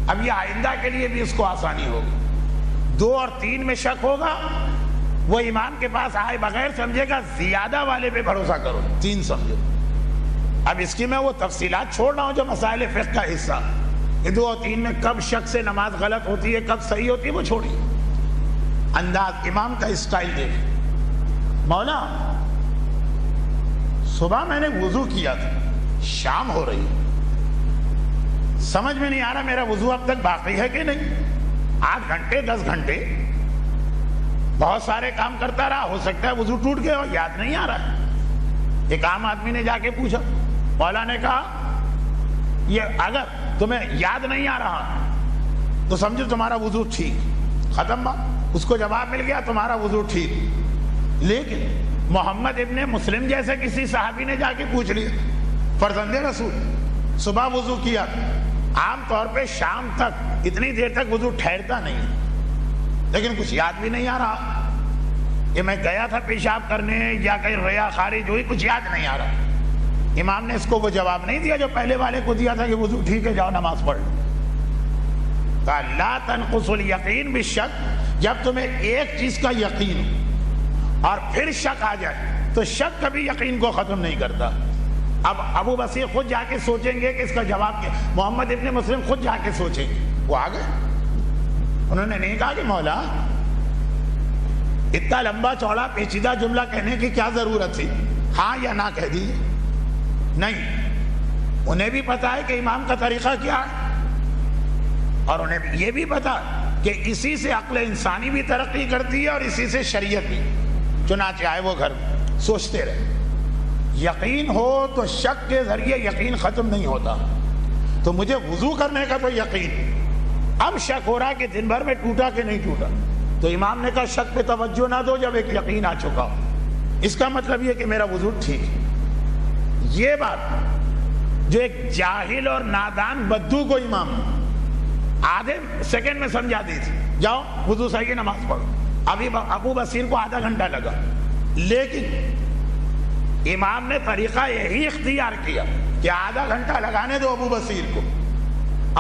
اب یہ آئندہ کے لیے بھی اس کو آسانی ہوگی 2 اور 3 میں شک ہوگا وہ امام کے پاس آئے بغیر سمجھے گا زیادہ والے پہ بھروسہ کرو، 3 سمجھو۔ اب اس کی میں وہ تفصیلات چھوڑ رہا ہوں جو مسائل فقہ کا حصہ، کہ 2 اور 3 میں کب شک سے نماز غلط ہوتی ہے کب صحیح ہوتی ہے وہ چھوڑیے۔ انداز امام کا اسٹائل دیکھ، مولا صبح میں نے وضو کیا تھا، شام ہو رہی، سمجھ میں نہیں آ رہا میرا وضو اب تک باقی ہے کہ نہیں، 8 گھنٹے 10 گھنٹے بہت سارے کام کرتا رہا، ہو سکتا ہے وضو ٹوٹ گیا اور یاد نہیں آ رہا۔ ایک عام آدمی نے جا کے پوچھا، مولا نے کہا یہ اگر تمہیں یاد نہیں آ رہا تو سمجھو تمہارا وضو ٹھیک، ختم بات۔ اس کو جواب مل گیا تمہارا وضو ٹھیک۔ لیکن محمد ابن مسلم جیسے کسی صحابی نے جا کے پوچھ لیا، فرزند رسول صبح وضو کیا، عام طور پہ شام تک اتنی دیر تک وضو ٹھہرتا نہیں، لیکن کچھ یاد بھی نہیں آ رہا کہ میں گیا تھا پیشاب کرنے یا کہیں ریا خارج ہوئی، کچھ یاد نہیں آ رہا۔ امام نے اس کو وہ جواب نہیں دیا جو پہلے والے کو دیا تھا کہ وضو ٹھیک ہے جاؤ نماز پڑھ۔ کہا لا تنقص الیقین بالشک، جب تمہیں ایک چیز کا یقین اور پھر شک آ جائے تو شک کبھی یقین کو ختم نہیں کرتا۔ اب ابو بصیر خود جا کے سوچیں گے کہ اس کا جواب کیا، محمد ابن مسلم خود جا کے سوچیں گے، وہ آ گئے، انہوں نے نہیں کہا کہ مولا اتنا لمبا چوڑا پیچیدہ جملہ کہنے کی کیا ضرورت تھی، ہاں یا نہ کہہ دیجیے۔ نہیں، انہیں بھی پتا ہے کہ امام کا طریقہ کیا ہے، اور انہیں یہ بھی پتا کہ اسی سے عقل انسانی بھی ترقی کرتی ہے اور اسی سے شریعت بھی۔ چنانچہ آئے وہ گھر سوچتے رہے، یقین ہو تو شک کے ذریعے یقین ختم نہیں ہوتا، تو مجھے وضو کرنے کا تو یقین، اب شک ہو رہا کہ دن بھر میں ٹوٹا کہ نہیں ٹوٹا، تو امام نے کہا شک پہ توجہ نہ دو جب ایک یقین آ چکا ہو، اس کا مطلب یہ کہ میرا وضو ٹھیک ہے۔ یہ بات جو ایک جاہل اور نادان بدو کو امام آدھے سیکنڈ میں سمجھا دی تھی، جاؤ وضو صحیح ہے نماز پڑھو، ابھی ابو بصیر کو آدھا گھنٹہ لگا، لیکن امام نے طریقہ یہی اختیار کیا کہ آدھا گھنٹہ لگانے دو ابو بصیر کو،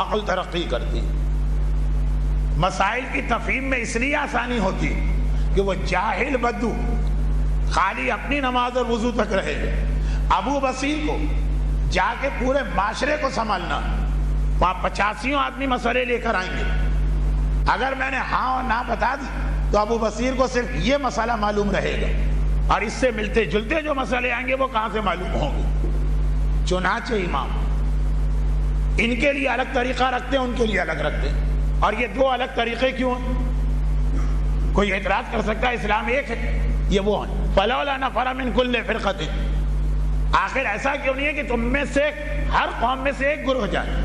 عقل ترقی کرتی، مسائل کی تفہیم میں اس لیے آسانی ہوتی کہ وہ جاہل بدو خالی اپنی نماز اور وضو تک رہے گا، ابو بصیر کو جا کے پورے معاشرے کو سنبھالنا، وہاں 85 آدمی مسئلے لے کر آئیں گے، اگر میں نے ہاں اور نہ بتا دی تو ابو بصیر کو صرف یہ مسئلہ معلوم رہے گا، اور اس سے ملتے جلتے جو مسئلے آئیں گے وہ کہاں سے معلوم ہوں گے۔ چنانچہ امام ان کے لیے الگ طریقہ رکھتے ہیں، ان کے لیے الگ رکھتے ہیں، اور یہ 2 الگ طریقے کیوں ہیں؟ کوئی اعتراض کر سکتا ہے اسلام ایک ہے، یہ وہ ہیں فلولا نفر من کل فرقۃ، آخر ایسا کیوں نہیں ہے کہ تم میں سے ہر قوم میں سے ایک گروہ جائے؟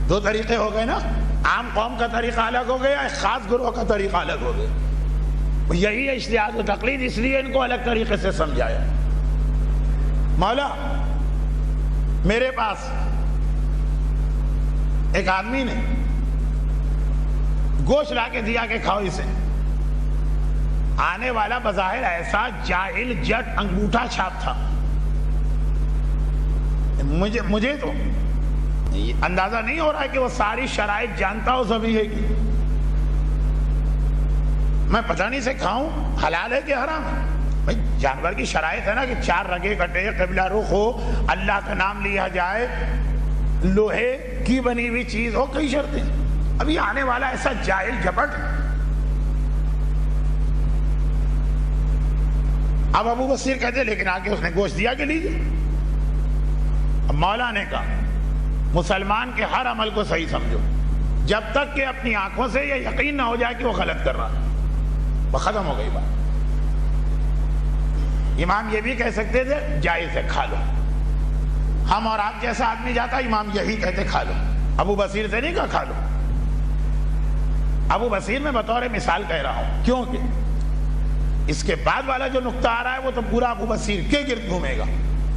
2 طریقے ہو گئے نا، عام قوم کا طریقہ الگ ہو گیا، ایک خاص گروہ کا طریقہ الگ ہو گیا، یہی ہے اجتہاد و تقلید، اس لیے ان کو الگ طریقے سے سمجھایا۔ مولا میرے پاس ایک آدمی نے گوشت لا کے دیا کہ کھاؤ اسے، آنے والا بظاہر ایسا جاہل جٹ انگوٹھا چھاپ تھا، مجھے تو اندازہ نہیں ہو رہا ہے کہ وہ ساری شرائط جانتا ہو ذبیحے کی، میں پتہ نہیں سے کھاؤں حلال ہے کہ حرام ہے؟ بھائی جانور کی شرائط ہے نا کہ 4 رگے کٹے، قبلہ رخ ہو، اللہ کا نام لیا جائے، لوہے کی بنی ہوئی چیز ہو، کئی شرطیں۔ ابھی آنے والا ایسا جاہل جھپٹ، اب ابو بصیر کہتے لیکن آگے اس نے گوشت دیا کہ لیجیے۔ اب مولا نے کہا مسلمان کے ہر عمل کو صحیح سمجھو جب تک کہ اپنی آنکھوں سے یہ یقین نہ ہو جائے کہ وہ غلط کر رہا ہے، وہ ختم ہو گئی بات۔ امام یہ بھی کہہ سکتے تھے جائز ہے کھا لو، ہم اور آپ جیسا آدمی جاتا امام یہی کہتے کھا لو، ابو بصیر سے نہیں کہا کھا لو۔ ابو بصیر میں بطور مثال کہہ رہا ہوں کیونکہ اس کے بعد والا جو نقطہ آ رہا ہے وہ تو پورا ابو بصیر کے گرد گھومے گا۔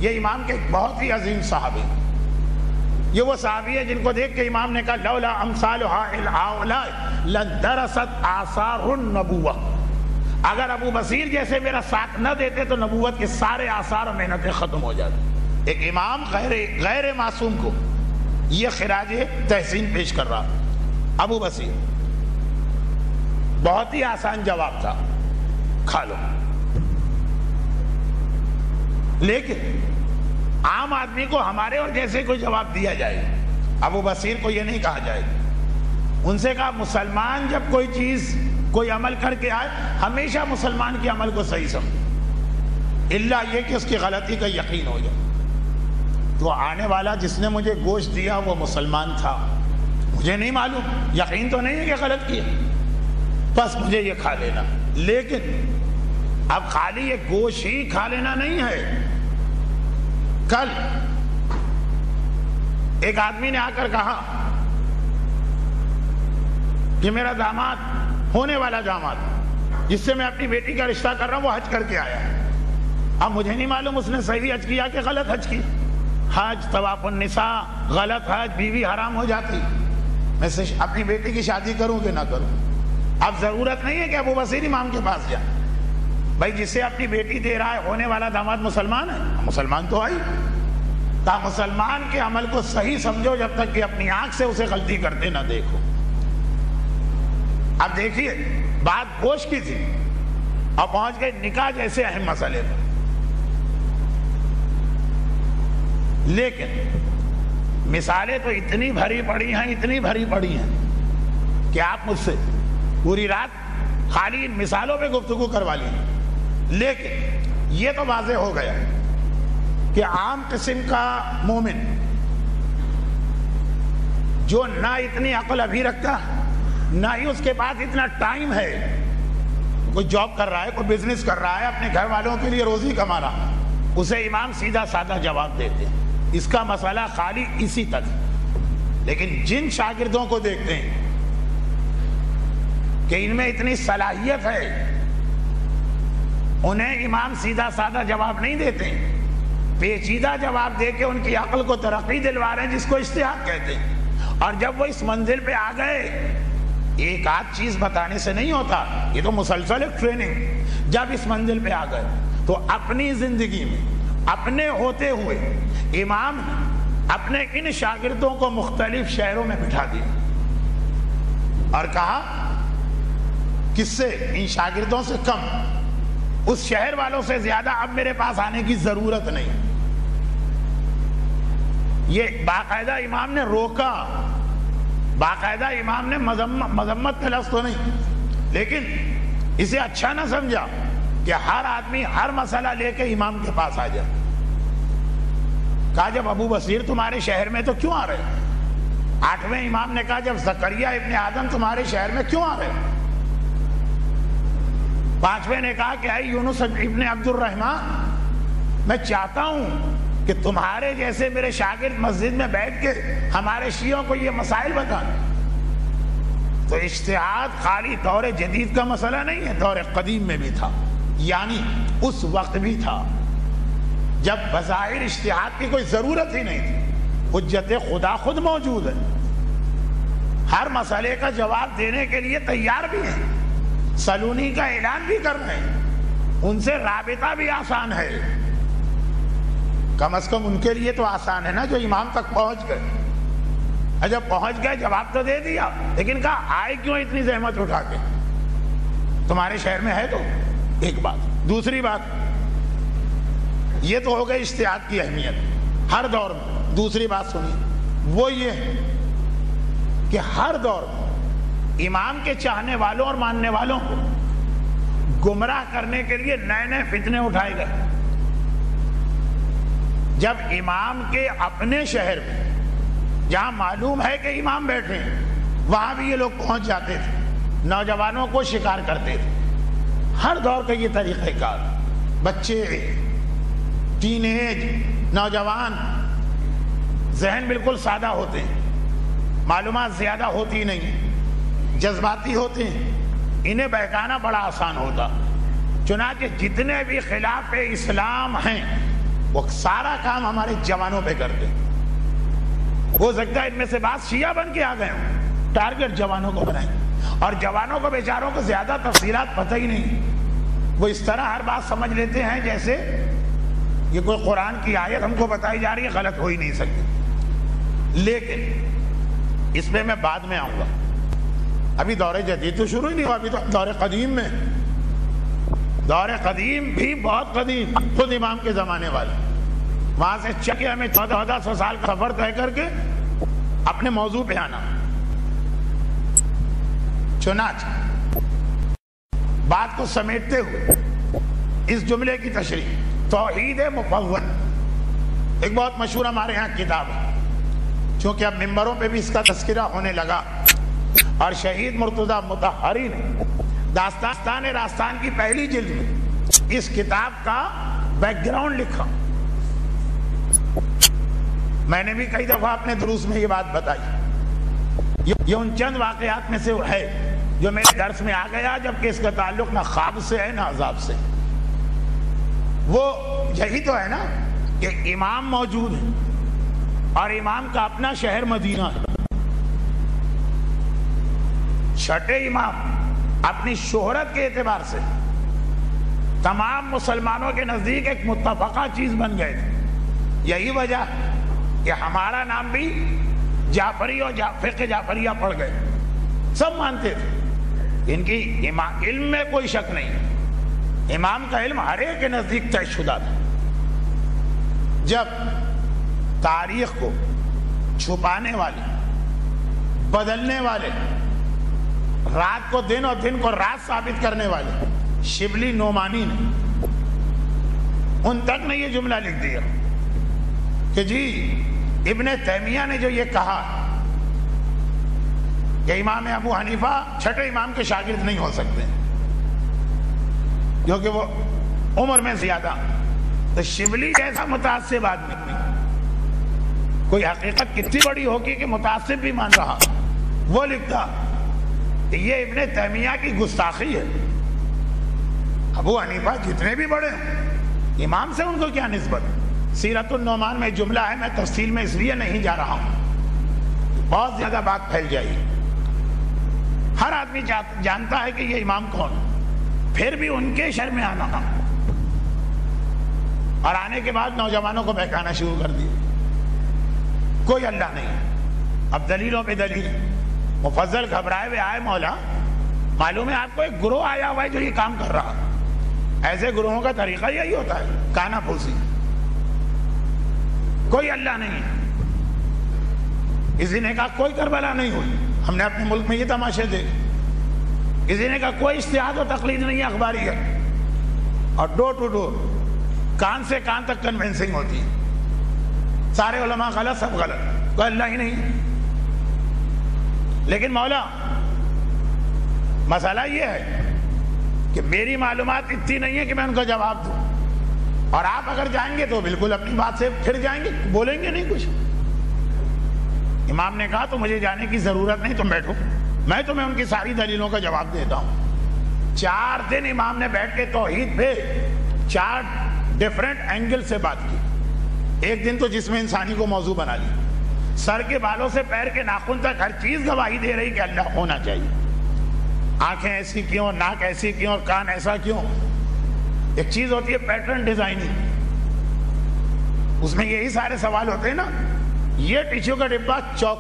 یہ امام کے ایک بہت ہی عظیم صحابی، یہ وہ صحابی ہے جن کو دیکھ کے امام نے کہا لولا امثال ہؤلاء لدرست آثار النبوہ، اگر ابو بصیر جیسے میرا ساتھ نہ دیتے تو نبوت کے سارے آثار و محنتیں ختم ہو جاتی۔ ایک امام غیر معصوم کو یہ خراج تحسین پیش کر رہا۔ ابو بصیر بہت ہی آسان جواب تھا، کھا لو۔ لیکن عام آدمی کو ہمارے اور جیسے کوئی جواب دیا جائے، ابو بصیر کو یہ نہیں کہا جائے۔ ان سے کہا مسلمان جب کوئی چیز کوئی عمل کر کے آئے، ہمیشہ مسلمان کے عمل کو صحیح سمجھو، الا یہ کہ اس کی غلطی کا یقین ہو جائے۔ تو آنے والا جس نے مجھے گوشت دیا وہ مسلمان تھا، مجھے نہیں معلوم، یقین تو نہیں ہے کہ غلط کیا، بس مجھے یہ کھا لینا۔ لیکن اب خالی یہ گوشت ہی کھا لینا نہیں ہے۔ کل ایک آدمی نے آ کر کہا کہ میرا داماد، ہونے والا داماد جس سے میں اپنی بیٹی کا رشتہ کر رہا ہوں، وہ حج کر کے آیا۔ اب مجھے نہیں معلوم اس نے صحیح حج کیا کہ غلط حج کی۔ حج، طواف النساء، غلط حج، بیوی حرام ہو جاتی۔ میں سے اپنی بیٹی کی شادی کروں کہ نہ کروں؟ اب ضرورت نہیں ہے کہ ابو بصیر امام کے پاس جائے۔ بھائی جسے اپنی بیٹی دے رہا ہے ہونے والا داماد مسلمان ہے، مسلمان تو آئی، تا مسلمان کے عمل کو صحیح سمجھو جب تک کہ اپنی آنکھ سے اسے غلطی کرتے نہ دیکھو۔ اب دیکھیے بات گوشت کی تھی اور پہنچ گئے نکاح جیسے اہم مسئلے پر۔ لیکن مثالیں تو اتنی بھری پڑی ہیں، اتنی بھری پڑی ہیں کہ آپ مجھ سے پوری رات خالی ان مثالوں پہ گفتگو کروا لی۔ لیکن یہ تو واضح ہو گیا کہ عام قسم کا مومن جو نہ اتنی عقل ابھی رکھتا، نہ ہی اس کے پاس اتنا ٹائم ہے، کوئی جاب کر رہا ہے، کوئی بزنس کر رہا ہے، اپنے گھر والوں کے لیے روزی کما رہا، اسے امام سیدھا سادہ جواب دیتے ہیں۔ اس کا مسئلہ خالی اسی تک۔ لیکن جن شاگردوں کو دیکھتے ہیں کہ ان میں اتنی صلاحیت ہے، انہیں امام سیدھا سادہ جواب نہیں دیتے، پیچیدہ جواب دے کے ان کی عقل کو ترقی دلوا رہے ہیں، جس کو اجتہاد کہتے ہیں۔ اور جب وہ اس منزل پہ آ گئے، ایک آدھ چیز بتانے سے نہیں ہوتا، یہ تو مسلسل ایک ٹریننگ۔ جب اس منزل پہ آ گئے تو اپنی زندگی میں اپنے ہوتے ہوئے امام اپنے ان شاگردوں کو مختلف شہروں میں بٹھا دیا اور کہا کس سے؟ ان شاگردوں سے کم، اس شہر والوں سے زیادہ اب میرے پاس آنے کی ضرورت نہیں۔ یہ باقاعدہ امام نے روکا، باقاعدہ امام نے مذمت کا لفظ تو نہیں، لیکن اسے اچھا نہ سمجھا کہ ہر آدمی ہر مسئلہ لے کے امام کے پاس آ جائے۔ کہا جب ابو بصیر تمہارے شہر میں تو کیوں آ رہے؟ 8ویں امام نے کہا جب زکریہ ابن آدم تمہارے شہر میں کیوں آ رہے؟ 5ویں نے کہا کہ اے یونس ابن عبد الرحمن، میں چاہتا ہوں کہ تمہارے جیسے میرے شاگرد مسجد میں بیٹھ کے ہمارے شیعوں کو یہ مسائل بتائیں۔ تو اجتہاد خالی دور جدید کا مسئلہ نہیں ہے، دور قدیم میں بھی تھا، یعنی اس وقت بھی تھا جب بظاہر اجتہاد کی کوئی ضرورت ہی نہیں تھی، حجت خدا خود موجود ہے، ہر مسئلے کا جواب دینے کے لیے تیار بھی ہیں، سلونی کا اعلان بھی کر رہے ہیں، ان سے رابطہ بھی آسان ہے، کم از کم ان کے لیے تو آسان ہے نا جو امام تک پہنچ گئے۔ جب پہنچ گئے جواب تو دے دیا، لیکن کہا آئے کیوں اتنی زحمت اٹھا کے؟ تمہارے شہر میں ہے تو ایک بات۔ دوسری بات یہ تو ہو گئی اجتہاد کی اہمیت ہر دور میں۔ دوسری بات سنیے، وہ یہ ہے کہ ہر دور میں امام کے چاہنے والوں اور ماننے والوں کو گمراہ کرنے کے لیے نئے نئے فتنے اٹھائے گئے۔ جب امام کے اپنے شہر میں جہاں معلوم ہے کہ امام بیٹھے ہیں وہاں بھی یہ لوگ پہنچ جاتے تھے، نوجوانوں کو شکار کرتے تھے۔ ہر دور کا یہ طریقہ کار، بچے، ٹین ایج، نوجوان، ذہن بالکل سادہ ہوتے ہیں، معلومات زیادہ ہوتی نہیں، جذباتی ہوتے ہیں، انہیں بہکانا بڑا آسان ہوتا۔ چنانچہ جتنے بھی خلاف اسلام ہیں وہ سارا کام ہمارے جوانوں پہ کرتے ہیں۔ ہو سکتا ہے ان میں سے بعض شیعہ بن کے آ گئے ہوں، ٹارگٹ جوانوں کو بنائیں، اور جوانوں کو بیچاروں کو زیادہ تفصیلات پتہ ہی نہیں، وہ اس طرح ہر بات سمجھ لیتے ہیں جیسے یہ کوئی قرآن کی آیت ہم کو بتائی جا رہی ہے، غلط ہو ہی نہیں سکتی۔ لیکن اس پہ میں بعد میں آؤں گا۔ ابھی دور جدید تو شروع ہی نہیں ہوا، ابھی تو دور قدیم میں، دور قدیم بھی بہت قدیم، خود امام کے زمانے والے وہاں سے چل کے ہمیں 1400 سال کا سفر طے کر کے اپنے موضوع پہ آنا۔ چنانچہ بات کو سمیٹتے ہوئے اس جملے کی تشریح توحید مفوض، ایک بہت مشہور ہمارے ہاں کتاب ہے، چونکہ اب ممبروں پہ بھی اس کا تذکرہ ہونے لگا، اور شہید مرتضیٰ مطہری نے داستان راستان کی پہلی جلد میں اس کتاب کا بیک گراؤنڈ لکھا۔ میں نے بھی کئی دفعہ اپنے دروس میں یہ بات بتائی، یہ ان چند واقعات میں سے ہے جو میرے درس میں آ گیا، جبکہ اس کا تعلق نہ خواب سے ہے نہ عذاب سے۔ وہ یہی تو ہے نا کہ امام موجود ہے اور امام کا اپنا شہر مدینہ ہے، چھٹے امام اپنی شہرت کے اعتبار سے تمام مسلمانوں کے نزدیک ایک متفقہ چیز بن گئے تھے۔ یہی وجہ کہ ہمارا نام بھی جعفری اور فقہ جعفریہ پڑھ گئے، سب مانتے تھے، ان کی علم میں کوئی شک نہیں، امام کا علم ہر ایک کے نزدیک طے شدہ تھا۔ جب تاریخ کو چھپانے والے، بدلنے والے، رات کو دن اور دن کو رات ثابت کرنے والے شبلی نعمانی نے ان تک نے یہ جملہ لکھ دیا کہ جی ابن تیمیہ نے جو یہ کہا کہ امام ابو حنیفہ چھٹے امام کے شاگرد نہیں ہو سکتے کیونکہ وہ عمر میں زیادہ، تو شبلی جیسا متعصب آدمی کوئی حقیقت کتنی بڑی ہوگی کہ متعصب بھی مان رہا، وہ لکھتا کہ یہ ابن تیمیہ کی گستاخی ہے، ابو حنیفہ جتنے بھی بڑے ہیں امام سے ان کو کیا نسبت۔ سیرت النعمان میں جملہ ہے، میں تفصیل میں اس لیے نہیں جا رہا ہوں، بہت زیادہ بات پھیل جائے گی، ہر آدمی جانتا ہے کہ یہ امام کون، پھر بھی ان کے شر میں آنا، اور آنے کے بعد نوجوانوں کو بہکانا شروع کر دیا، کوئی اللہ نہیں۔ اب دلیلوں پہ دلیل، مفضل گھبرائے ہوئے آئے، مولا معلوم ہے آپ کو ایک گروہ آیا ہوا ہے جو یہ کام کر رہا، ایسے گروہوں کا طریقہ یہی ہوتا ہے، کانا پھوسی، کوئی اللہ نہیں۔ کسی نے کہا کوئی کربلا نہیں ہوئی، ہم نے اپنے ملک میں یہ تماشے دیکھے، کسی نے کہا کوئی اجتہاد و تقلید نہیں ہے، اخباری ہے، اور ڈور ٹو ڈور کان سے کان تک کنونسنگ ہوتی ہے، سارے علماء غلط، سب غلط، کوئی اللہ ہی نہیں۔ لیکن مولا مسئلہ یہ ہے کہ میری معلومات اتنی نہیں ہے کہ میں ان کا جواب دوں، اور آپ اگر جائیں گے تو بالکل اپنی بات سے پھر جائیں گے، بولیں گے نہیں کچھ۔ امام نے کہا تو مجھے جانے کی ضرورت نہیں، تم بیٹھو، میں تمہیں ان کی ساری دلیلوں کا جواب دیتا ہوں۔ 4 دن امام نے بیٹھ کے توحید پہ 4 ڈیفرنٹ اینگل سے بات کی۔ ایک دن تو جسم انسانی کو موضوع بنا لی، سر کے بالوں سے پیر کے ناخن تک ہر چیز گواہی دے رہی کہ اللہ ہونا چاہیے، آنکھیں ایسی کیوں، ناک ایسی کیوں، اور کان ایسا کیوں۔ ایک چیز ہوتی ہے پیٹرن ڈیزائننگ، اس میں یہی سارے سوال ہوتے ہیں نا، یہ ٹیشو کا ڈبہ چوک،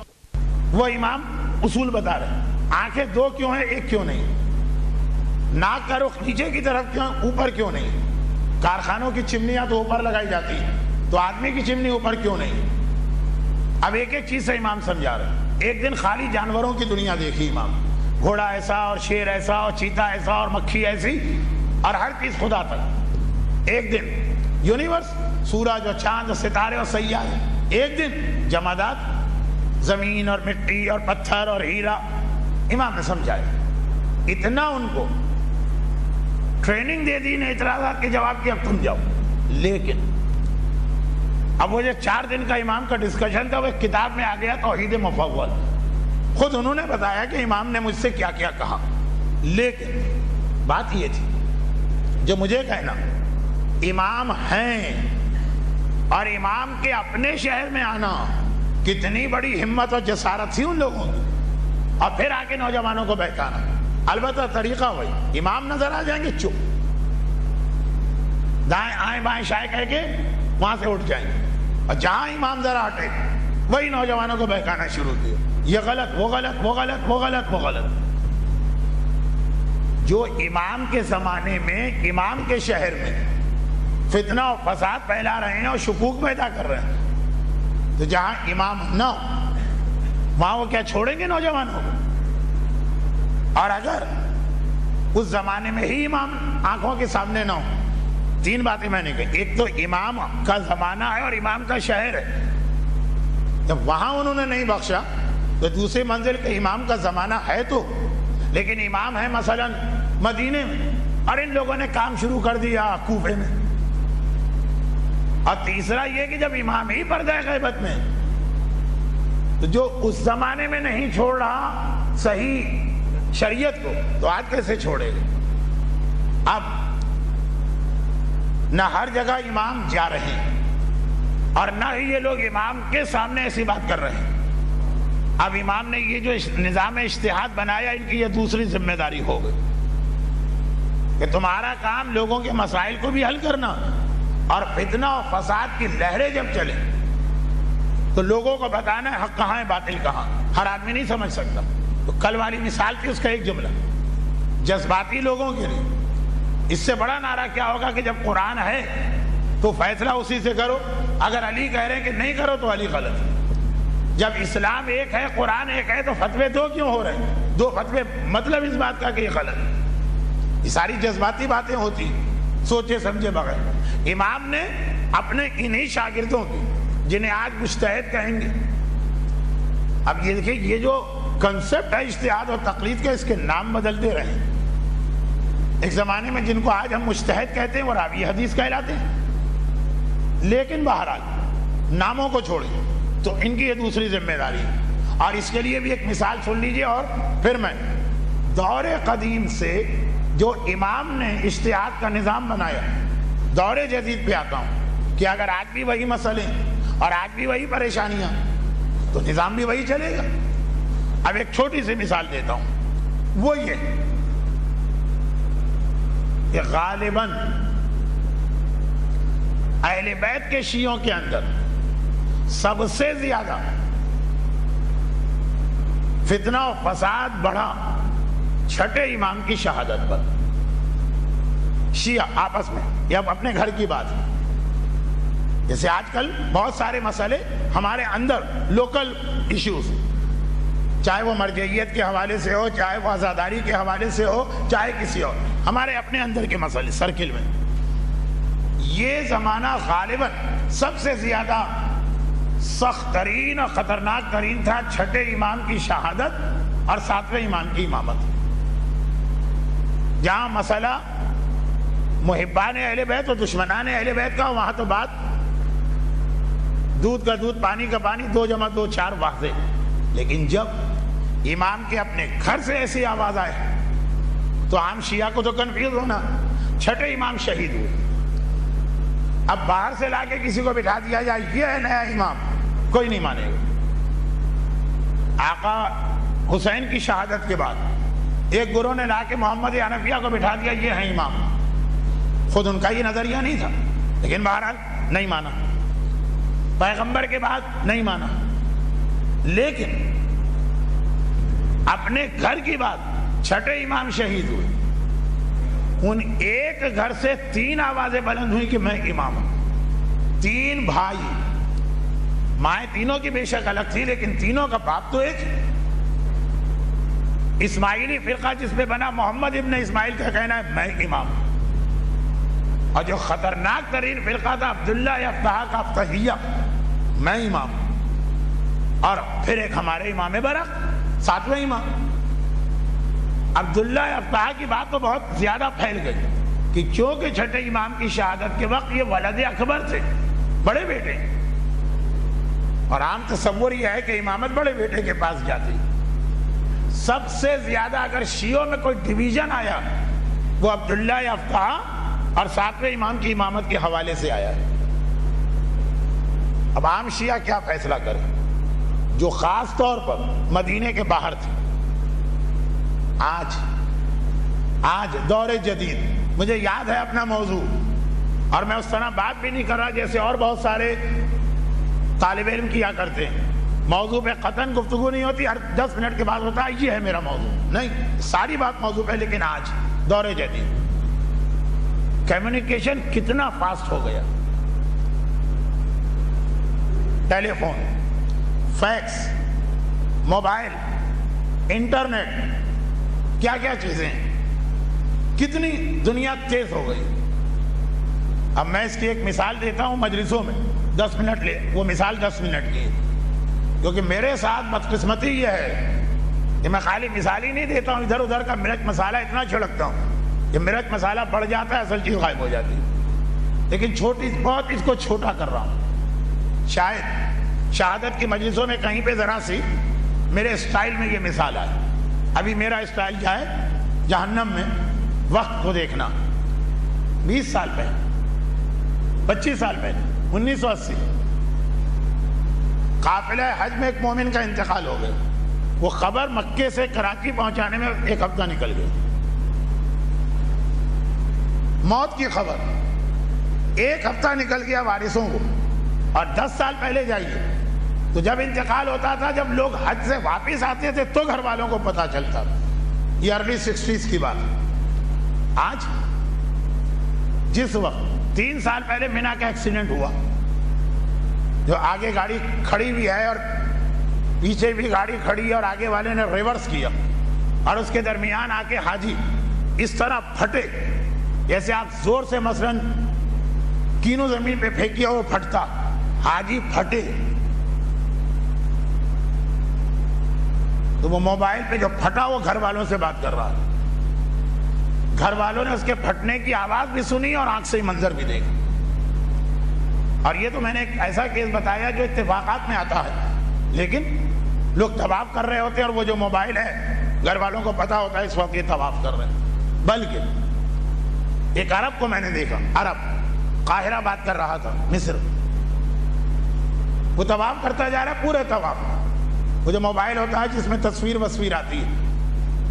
وہ امام اصول بتا رہے ہیں، آنکھیں 2 کیوں ہیں 1 کیوں نہیں، ناک کا رخ نیچے کی طرف کیوں اوپر کیوں نہیں، کارخانوں کی چمنیاں تو اوپر لگائی جاتی ہیں تو آدمی کی چمنی اوپر کیوں نہیں۔ اب ایک ایک چیز سے امام سمجھا رہے ہیں۔ ایک دن خالی جانوروں کی دنیا دیکھی امام، گھوڑا ایسا اور شیر ایسا اور چیتا ایسا اور مکھی ایسی اور ہر چیز خدا تک۔ ایک دن یونیورس، سورج اور چاند اور ستارے اور سیارے، ایک دن جمادات، زمین اور مٹی اور پتھر اور ہیرا، امام نے سمجھایا۔ اتنا ان کو ٹریننگ دے دی نے، اعتراضات کے جواب کی، اب تم جاؤ۔ لیکن اب وہ جو 4 دن کا امام کا ڈسکشن تھا وہ ایک کتاب میں آ گیا، توحید مفوض۔ خود انہوں نے بتایا کہ امام نے مجھ سے کیا کیا کہا، لیکن بات یہ تھی جو مجھے کہنا، امام ہیں اور امام کے اپنے شہر میں آنا کتنی بڑی ہمت اور جسارت تھی ان لوگوں کی، اور پھر آ کے نوجوانوں کو بہکانا۔ البتہ طریقہ وہی، امام نظر آ جائیں گے چپ، دائیں آئیں بائیں شائیں کہہ کے وہاں سے اٹھ جائیں گے، اور جہاں امام ذرا ہٹے وہی نوجوانوں کو بہکانا شروع کیا، یہ غلط، وہ غلط، وہ غلط، وہ غلط، وہ غلط۔ جو امام کے زمانے میں امام کے شہر میں فتنہ و فساد پھیلا رہے ہیں اور شکوک پیدا کر رہے ہیں، تو جہاں امام نہ ہو وہاں وہ کیا چھوڑیں گے نوجوانوں کو؟ اور اگر اس زمانے میں ہی امام آنکھوں کے سامنے نہ ہو، تین باتیں میں نے کہی، ایک تو امام کا زمانہ ہے اور امام کا شہر ہے، جب وہاں انہوں نے نہیں بخشا تو دوسری منزل کے امام کا زمانہ ہے تو، لیکن امام ہے مثلا مدینے میں اور ان لوگوں نے کام شروع کر دیا کوفے میں۔ اور تیسرا یہ کہ جب امام ہی پردہ غیبت میں تو جو اس زمانے میں نہیں چھوڑ رہا صحیح شریعت کو تو آج کیسے چھوڑے گا؟ اب نہ ہر جگہ امام جا رہے ہیں اور نہ ہی یہ لوگ امام کے سامنے ایسی بات کر رہے ہیں۔ اب امام نے یہ جو نظام اجتہاد بنایا، ان کی یہ دوسری ذمہ داری ہو گئی کہ تمہارا کام لوگوں کے مسائل کو بھی حل کرنا، اور فتنہ و فساد کی لہریں جب چلے تو لوگوں کو بتانا ہے حق کہاں ہے باطل کہاں۔ ہر آدمی نہیں سمجھ سکتا، تو کل والی مثال تھی اس کا ایک جملہ جذباتی لوگوں کے لیے۔ اس سے بڑا نعرہ کیا ہوگا کہ جب قرآن ہے تو فیصلہ اسی سے کرو، اگر علی کہہ رہے ہیں کہ نہیں کرو تو علی غلط ہے۔ جب اسلام ایک ہے، قرآن ایک ہے، تو فتوے دو کیوں ہو رہے ہیں؟ دو فتوے، مطلب اس بات کا کہ یہ غلط ہے۔ یہ ساری جذباتی باتیں ہوتی سوچے سمجھے بغیر۔ امام نے اپنے انہی شاگردوں کی جنہیں آج مجتہد کہیں گے، اب یہ دیکھیں یہ جو کنسپٹ ہے اجتہاد اور تقلید کا، اس کے نام بدلتے رہے۔ ایک زمانے میں جن کو آج ہم مجتہد کہتے ہیں وہ راوی حدیث کہلاتے ہیں، لیکن بہرحال ناموں کو چھوڑیں تو ان کی یہ دوسری ذمہ داری ہے۔ اور اس کے لیے بھی ایک مثال سن لیجئے، اور پھر میں دور قدیم سے جو امام نے اجتہاد کا نظام بنایا دور جدید پہ آتا ہوں کہ اگر آج بھی وہی مسئلے اور آج بھی وہی پریشانیاں تو نظام بھی وہی چلے گا۔ اب ایک چھوٹی سی مثال دیتا ہوں، وہ یہ کہ غالباً اہل بیت کے شیعوں کے اندر سب سے زیادہ فتنہ و فساد بڑھا چھٹے امام کی شہادت پر۔ شیعہ آپس میں، یہ اب اپنے گھر کی بات ہے، جیسے آج کل بہت سارے مسئلے ہمارے اندر لوکل ایشوز، چاہے وہ مرجعیت کے حوالے سے ہو، چاہے وہ عزاداری کے حوالے سے ہو، چاہے کسی اور، ہمارے اپنے اندر کے مسئلے سرکل میں، یہ زمانہ غالباً سب سے زیادہ سخت ترین اور خطرناک ترین تھا چھٹے امام کی شہادت اور ساتویں امام کی امامت۔ جہاں مسئلہ محبان اہل بیت اور دشمنان اہل بیت کا، وہاں تو بات دودھ کا دودھ پانی کا پانی، 2 + 2 = 4 واضح۔ لیکن جب امام کے اپنے گھر سے ایسی آواز آئے تو عام شیعہ کو تو کنفیوز ہونا، چھٹے امام شہید ہوئے، اب باہر سے لا کے کسی کو بٹھا دیا جائے یہ ہے نیا امام، کوئی نہیں مانے گا۔ آقا حسین کی شہادت کے بعد ایک گروہ نے لا کے محمد حنفیہ کو بٹھا دیا یہ ہے امام، خود ان کا یہ نظریہ نہیں تھا لیکن بہرحال نہیں مانا، پیغمبر کے بعد نہیں مانا، لیکن اپنے گھر کی بات چھٹے امام شہید ہوئے، ان ایک گھر سے 3 آوازیں بلند ہوئی کہ میں امام ہوں۔ 3 بھائی، مائیں تینوں کی بے شک الگ تھی لیکن تینوں کا باپ تو ایک ہے۔ اسماعیلی فرقہ جس پہ بنا محمد ابن اسماعیل کا کہنا ہے میں امام ہوں، اور جو خطرناک ترین فرقہ تھا عبداللہ افطاح کا افتحیہ، میں امام ہوں، اور پھر ایک ہمارے امام برق 7ویں امام۔ عبداللہ افطاح کی بات تو بہت زیادہ پھیل گئی کہ چونکہ چھٹے امام کی شہادت کے وقت یہ ولد اکبر تھے، بڑے بیٹے، اور عام تصور یہ ہے کہ امامت بڑے بیٹے کے پاس جاتی۔ سب سے زیادہ اگر شیعوں میں کوئی ڈویژن آیا وہ عبداللہ افطاح اور 7ویں امام کی امامت کے حوالے سے آیا ہے۔ اب عام شیعہ کیا فیصلہ کرے جو خاص طور پر مدینے کے باہر تھے؟ آج دور جدید، مجھے یاد ہے اپنا موضوع، اور میں اس طرح بات بھی نہیں کر رہا جیسے اور بہت سارے طالب علم کیا کرتے ہیں، موضوع پہ قطعاً گفتگو نہیں ہوتی، ہر 10 منٹ کے بعد ہوتا ہے یہ ہے میرا موضوع، نہیں، ساری بات موضوع پہ، لیکن آج دور جدید. کمیونیکیشن کتنا فاسٹ ہو گیا. ٹیلی فون، فیکس، موبائل، انٹرنیٹ، کیا کیا چیزیں ہیں. کتنی دنیا تیز ہو گئی. اب میں اس کی ایک مثال دیتا ہوں مجلسوں میں، 10 منٹ لے، وہ مثال 10 منٹ کی ہے. کیونکہ میرے ساتھ بدقسمتی یہ ہے کہ میں خالی مثال ہی نہیں دیتا ہوں، ادھر ادھر کا مرچ مسالہ اتنا چھڑکتا ہوں کہ مرچ مسالہ بڑھ جاتا ہے، اصل چیز غائب ہو جاتی ہے. لیکن چھوٹی بہت اس کو چھوٹا کر رہا ہوں. شاید شہادت کی مجلسوں میں کہیں پہ ذرا سی میرے اسٹائل میں یہ مثال آئے. ابھی میرا اسٹائل کیا ہے؟ جہنم میں وقت کو دیکھنا. 20 سال پہلے، 25 سال پہلے، 1980 قافلہ حج میں ایک مومن کا انتقال ہو گیا. وہ خبر مکے سے کراچی پہنچانے میں 1 ہفتہ نکل گیا. موت کی خبر 1 ہفتہ نکل گیا وارثوں کو. اور 10 سال پہلے جائیے تو جب انتقال ہوتا تھا، جب لوگ حج سے واپس آتے تھے تو گھر والوں کو پتا چلتا تھا. یہ ارلی 60s کی بات. آج جس وقت 3 سال پہلے مینا کا ایکسیڈنٹ ہوا، جو آگے گاڑی کھڑی بھی ہے اور پیچھے بھی گاڑی کھڑی ہے اور آگے والے نے ریورس کیا اور اس کے درمیان آ کے حاجی اس طرح پھٹے جیسے آپ زور سے مثلا کینو زمین پہ پھینکیے وہ پھٹتا. حاجی پھٹے تو وہ موبائل پہ جو پھٹا وہ گھر والوں سے بات کر رہا. گھر والوں نے اس کے پھٹنے کی آواز بھی سنی اور آنکھ سے منظر بھی دیکھا. اور یہ تو میں نے ایک ایسا کیس بتایا جو اتفاقات میں آتا ہے، لیکن لوگ طواف کر رہے ہوتے ہیں اور وہ جو موبائل ہے گھر والوں کو پتا ہوتا ہے اس وقت یہ طواف کر رہے ہیں. بلکہ ایک عرب کو میں نے دیکھا، عرب قاہرہ بات کر رہا تھا، مصر. وہ طواف کرتا جا رہا ہے پورے طواف. وہ جو موبائل ہوتا ہے جس میں تصویر آتی ہے،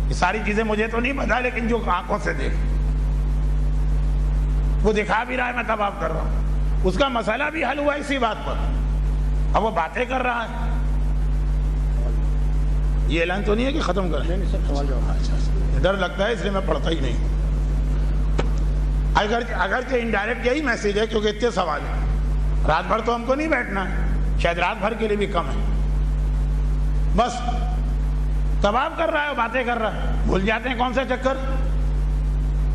یہ ساری چیزیں مجھے تو نہیں پتا، لیکن جو آنکھوں سے دیکھ وہ دکھا بھی رہا ہے میں طواف کر رہا ہوں. اس کا مسئلہ بھی حل ہوا اسی بات پر. اب وہ باتیں کر رہا ہے. یہ اعلان تو نہیں ہے کہ ختم کریں؟ ڈر لگتا ہے اس لیے میں پڑھتا ہی نہیں. اگرچہ انڈائریکٹ یہی میسیج ہے کیونکہ اتنے سوال ہیں. رات بھر تو ہم کو نہیں بیٹھنا ہے، شاید رات بھر کے لیے بھی کم ہے. بس طواف کر رہا ہے، باتیں کر رہا ہے، بھول جاتے ہیں کون سا چکر.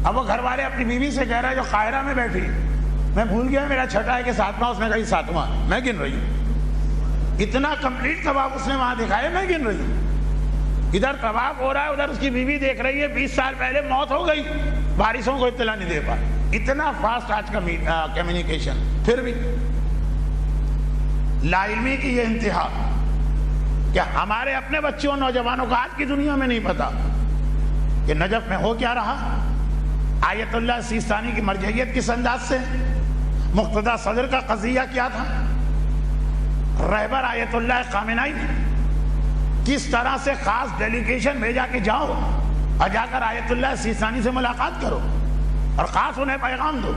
اب وہ گھر والے اپنی بیوی سے کہہ رہا ہے جو قاہرہ میں بیٹھی، میں بھول گیا میرا 6واں ہے کہ 7واں. اس نے کہا 7واں، میں گن رہی ہوں. اتنا کمپلیٹ طواف اس نے وہاں دکھایا، میں گن رہی ہوں. ادھر طواف ہو رہا ہے، ادھر اس کی بیوی دیکھ رہی ہے. 20 سال پہلے موت ہو گئی، وارثوں کو اطلاع نہیں دے پائے. اتنا فاسٹ آج کا کمیونیکیشن. پھر بھی لا علمی کی یہ انتہا کہ ہمارے اپنے بچوں نوجوانوں کو آج کی دنیا میں نہیں پتا کہ نجف میں ہو کیا رہا. آیت اللہ سیستانی کی مرجعیت کس انداز سے، مقتدی صدر کا قضیہ کیا تھا، رہبر آیت اللہ خامنائی نے کس طرح سے خاص ڈیلیگیشن بھیجا کہ جاؤ اور جا کر آیت اللہ سیستانی سے ملاقات کرو اور خاص انہیں پیغام دو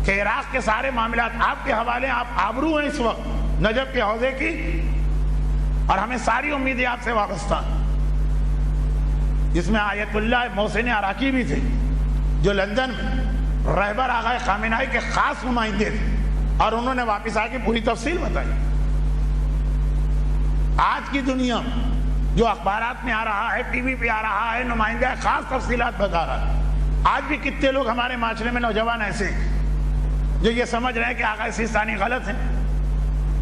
کہ عراق کے سارے معاملات آپ کے حوالے، آپ آبرو ہیں اس وقت نجف کے حوزے کی اور ہمیں ساری امیدیں آپ سے وابستہ ہیں. جس میں آیت اللہ محسن عراقی بھی تھے جو لندن میں رہبر آغا خامنائی کے خاص نمائندے تھے اور انہوں نے واپس آ کے پوری تفصیل بتائی. آج کی دنیا میں جو اخبارات میں آ رہا ہے، ٹی وی پہ آ رہا ہے، نمائندہ خاص تفصیلات بتا رہا ہے. آج بھی کتنے لوگ ہمارے معاشرے میں نوجوان ایسے ہیں جو یہ سمجھ رہے ہیں کہ آغا سیستانی غلط ہیں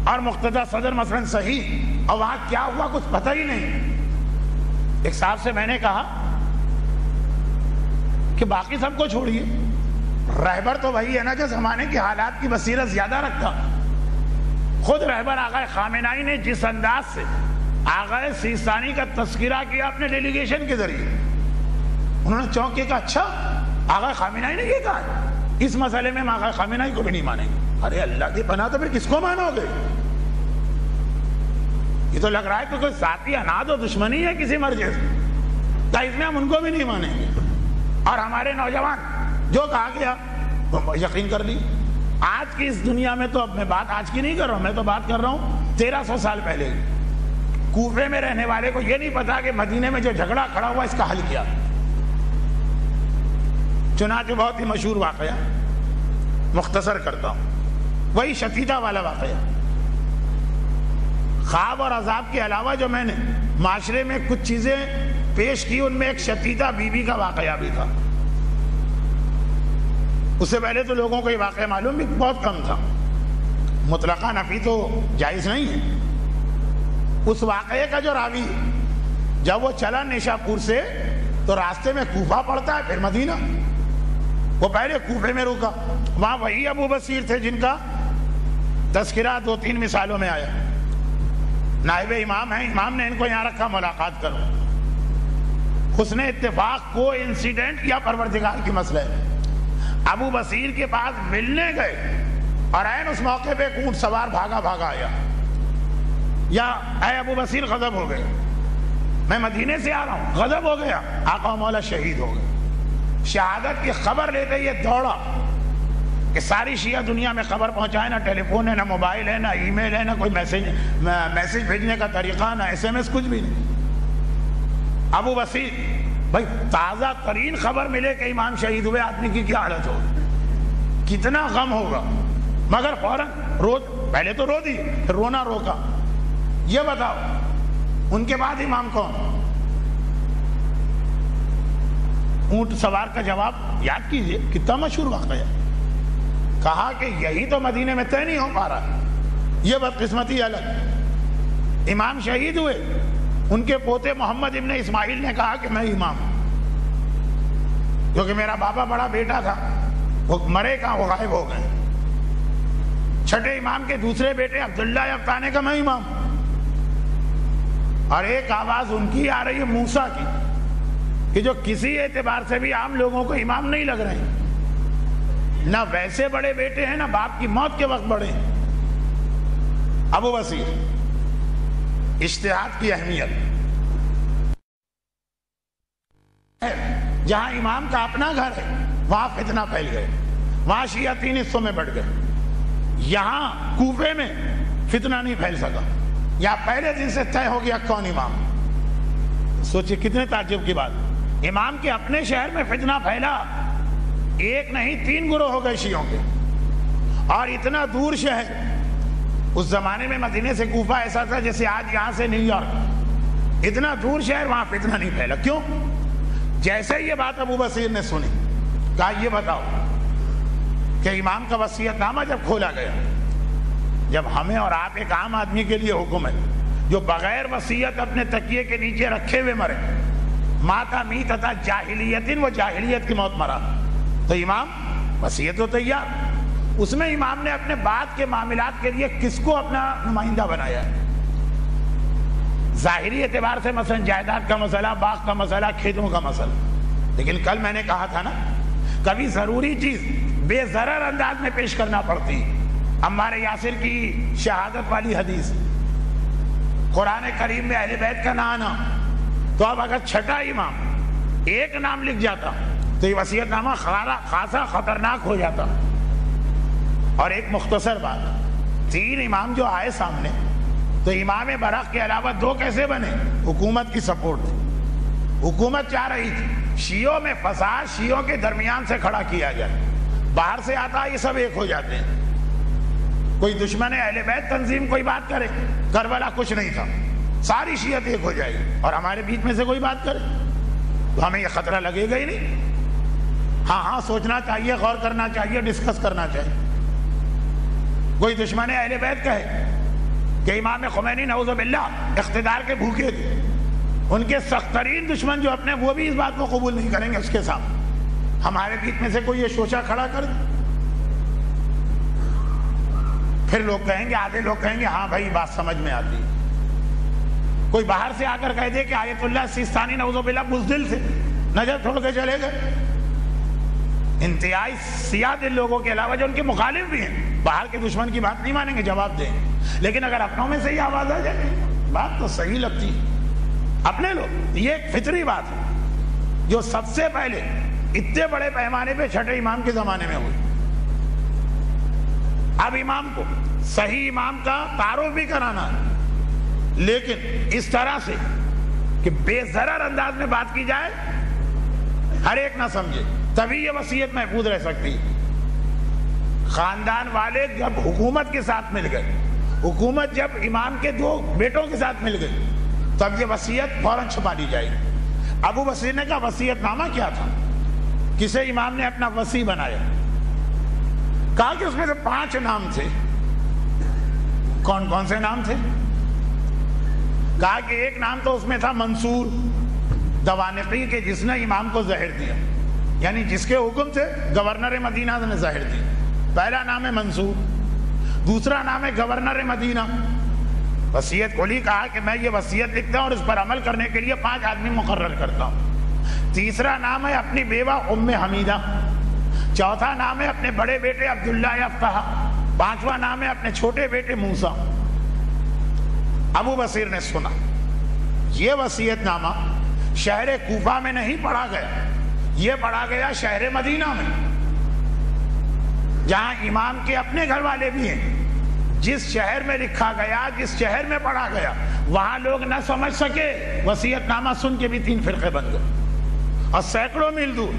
اور مقتدی صدر مثلا صحیح، اور وہاں کیا ہوا کچھ پتہ ہی نہیں. ایک صاحب سے میں نے کہا کہ باقی سب کو چھوڑیے، رہبر تو وہی ہے نا جو زمانے کے حالات کی بصیرت زیادہ رکھتا. خود رہبر آغا خامنائی نے جس انداز سے آغا سیستانی کا تذکرہ کیا اپنے ڈیلیگیشن کے ذریعے، انہوں نے چونکے کہا اچھا آغا خامنائی نے یہ کہا، اس مسئلے میں ہم آغا خامنائی کو بھی نہیں مانیں گے. ارے اللہ کی پناہ، تو پھر کس کو مانو گے؟ یہ تو لگ رہا ہے کہ کوئی ذاتی اناد و دشمنی ہے کسی مرجع سے، تو اس میں ہم ان کو بھی نہیں مانیں گے. اور ہمارے نوجوان جو کہا گیا یقین کر لی. آج کی اس دنیا میں تو اب میں بات آج کی نہیں کر رہا ہوں، میں تو بات کر رہا ہوں 1300 سال پہلے. کوفے میں رہنے والے کو یہ نہیں پتا کہ مدینے میں جو جھگڑا کھڑا ہوا اس کا حل کیا. چنانچہ بہت ہی مشہور واقعہ مختصر کرتا ہوں، وہی شتیتا والا واقعہ۔ خواب اور عذاب کے علاوہ جو میں نے معاشرے میں کچھ چیزیں پیش کی، ان میں ایک شتیتا بی بی کا واقعہ بھی تھا۔ اس سے پہلے تو لوگوں کو یہ واقعہ معلوم بھی بہت کم تھا، مطلقہ نفی تو جائز نہیں ہے۔ اس واقعے کا جو راوی جب وہ چلا نیشاپور سے تو راستے میں کوفہ پڑتا ہے، پھر مدینہ۔ وہ پہلے کوفے میں رکا، وہاں وہی ابو بصیر تھے جن کا تذکرہ 2-3 مثالوں میں آیا، نائب امام ہیں، امام نے ان کو یہاں رکھا ملاقات کرو۔ حسن اتفاق کو انسیڈنٹ یا پروردگار کی مسئلہ ہے، ابو بصیر کے پاس ملنے گئے اور عین اس موقع پہ ایک اونٹ سوار بھاگا بھاگا آیا، یا اے ابو بصیر غضب ہو گئے، میں مدینے سے آ رہا ہوں، غضب ہو گیا، آقا و مولا شہید ہو گئے۔ شہادت کی خبر لیتے یہ دوڑا کہ ساری شیعہ دنیا میں خبر پہنچائے، نہ ٹیلی فون ہے، نہ موبائل ہے، نہ ای میل ہے، نہ کوئی میسج بھیجنے کا طریقہ، نہ ایس ایم ایس، کچھ بھی نہیں۔ ابو بصیر بھائی تازہ ترین خبر ملے کہ امام شہید ہوئے، آدمی کی کیا حالت ہوگی، کتنا غم ہوگا، مگر فوراً پہلے تو رو دی، پھر رونا روکا۔ یہ بتاؤ ان کے بعد امام کون؟ اونٹ سوار کا جواب یاد کیجئے، کتنا مشہور واقعہ ہے۔ کہا کہ یہی تو مدینے میں طے نہیں ہو پا رہا، یہ بدقسمتی الگ۔ امام شہید ہوئے، ان کے پوتے محمد ابن اسماعیل نے کہا کہ میں امام ہوں، کیونکہ میرا بابا بڑا بیٹا تھا، وہ مرے کہاں، وہ غائب ہو گئے۔ چھٹے امام کے دوسرے بیٹے عبداللہ یفتح نے کہا میں امام ہوں، اور ایک آواز ان کی آ رہی ہے موسیٰ کی، کہ جو کسی اعتبار سے بھی عام لوگوں کو امام نہیں لگ رہے ہیں، نہ ویسے بڑے بیٹے ہیں، نہ باپ کی موت کے وقت بڑے ہیں۔ ابو بصیر، اجتہاد کی اہمیت، جہاں امام کا اپنا گھر ہے وہاں فتنہ پھیل گئے، وہاں شیعہ 3 حصوں میں بٹ گئے۔ یہاں کوفے میں فتنہ نہیں پھیل سکا، یہاں پہلے دن سے طے ہو گیا کون امام۔ سوچئے کتنے تعجب کی بات، امام کے اپنے شہر میں فتنہ پھیلا، ایک نہیں 3 گروہ ہو گئے شیعوں کے، اور اتنا دور شہر، اس زمانے میں مدینے سے کوفہ ایسا تھا جیسے آج یہاں سے نیو یارک، اتنا دور شہر، وہاں فتنہ نہیں پھیلا۔ کیوں؟ جیسے یہ بات ابو بصیر نے سنی، کہا یہ بتاؤ کہ امام کا وصیت نامہ جب کھولا گیا، جب ہمیں اور آپ ایک عام آدمی کے لیے حکم ہے جو بغیر وصیت اپنے تکیے کے نیچے رکھے ہوئے مرے، ماتا میتتا جاہلیتن، وہ جاہلیت کی موت مرا، تو امام وصیت تو تیار، اس میں امام نے اپنے بعد کے معاملات کے لیے کس کو اپنا نمائندہ بنایا ہے؟ ظاہری اعتبار سے مثلا جائیداد کا مسئلہ، باغ کا مسئلہ، کھیتوں کا مسئلہ، لیکن کل میں نے کہا تھا نا، کبھی ضروری چیز بے ضرر انداز میں پیش کرنا پڑتی۔ عمار یاسر کی شہادت والی حدیث، قرآن کریم میں اہل بیت کا نہ آنا، تو اب اگر چھٹا امام ایک نام لکھ جاتا تو یہ وصیت نامہ خاصا خطرناک ہو جاتا۔ اور ایک مختصر بات، 3 امام جو آئے سامنے، تو امام برق کے علاوہ 2 کیسے بنے؟ حکومت کی سپورٹ تھی، حکومت چاہ رہی تھی شیعوں میں فساد شیعوں کے درمیان سے کھڑا کیا جائے، باہر سے آتا یہ سب ایک ہو جاتے ہیں، کوئی دشمن اہل بیت تنظیم کوئی بات کرے، کربلا کچھ نہیں تھا، ساری شیعت ایک ہو جائے گی، اور ہمارے بیچ میں سے کوئی بات کرے تو ہمیں یہ خطرہ لگے گا ہی نہیں۔ ہاں سوچنا چاہیے، غور کرنا چاہیے، ڈسکس کرنا چاہیے۔ کوئی دشمن اہل بیت کہے کہ امام خمینی نعوذ باللہ اقتدار کے بھوکے تھے، ان کے سخت ترین دشمن جو اپنے، وہ بھی اس بات کو قبول نہیں کریں گے اس کے سامنے۔ ہمارے بیچ میں سے کوئی یہ شوشہ کھڑا کر دے، پھر لوگ کہیں گے، آدھے لوگ کہیں گے ہاں بھائی بات سمجھ میں آتی ہے۔ کوئی باہر سے آ کر کہہ دے کہ آیت اللہ سیستانی نعوذ باللہ بزدل تھے، نظر چھوڑ کے چلے گئے۔ انتہائی سیاہ دل لوگوں کے علاوہ جو ان کے مخالف بھی ہیں، باہر کے دشمن کی بات نہیں مانیں گے، جواب دیں گے، لیکن اگر اپنوں میں سے ہی آواز آ جائے بات تو صحیح لگتی ہے، اپنے لوگ، یہ ایک فطری بات ہے جو سب سے پہلے اتنے بڑے پیمانے پہ چھٹے امام کے زمانے میں ہوئی۔ اب امام کو صحیح امام کا تعارف بھی کرانا ہے، لیکن اس طرح سے کہ بے ضرر انداز میں بات کی جائے، ہر ایک نہ سمجھے تبھی یہ وصیت محفوظ رہ سکتی. خاندان والے جب حکومت کے ساتھ مل گئے، حکومت جب امام کے 2 بیٹوں کے ساتھ مل گئی، تب یہ وصیت فوراً چھپا لی جائے گی. ابو بصیر نے کہا وصیت نامہ کیا تھا؟ کسے امام نے اپنا وصی بنایا؟ کہا کہ اس میں سے 5 نام تھے. کون کون سے نام تھے؟ کہا کہ ایک نام تو اس میں تھا منصور دوانقی کے، جس نے امام کو زہر دیا، یعنی جس کے حکم سے گورنر مدینہ نے زہر دی. پہلا نام ہے منصور، دوسرا نام ہے گورنر مدینہ. وصیت کھولی، کہا کہ میں یہ وصیت لکھتا ہوں اور اس پر عمل کرنے کے لیے 5 آدمی مقرر کرتا ہوں. تیسرا نام ہے اپنی بیوہ ام حمیدہ. چوتھا نام ہے اپنے بڑے بیٹے عبداللہ افطہ. 5واں نام ہے اپنے چھوٹے بیٹے موسیٰ. ابو بصیر نے سنا یہ وصیت نامہ شہر کوفہ میں نہیں پڑھا گیا، یہ پڑھا گیا شہر مدینہ میں، جہاں امام کے اپنے گھر والے بھی ہیں. جس شہر میں لکھا گیا، جس شہر میں پڑھا گیا، وہاں لوگ نہ سمجھ سکے. وصیت نامہ سن کے بھی 3 فرقے بن گئے، اور سینکڑوں میل دور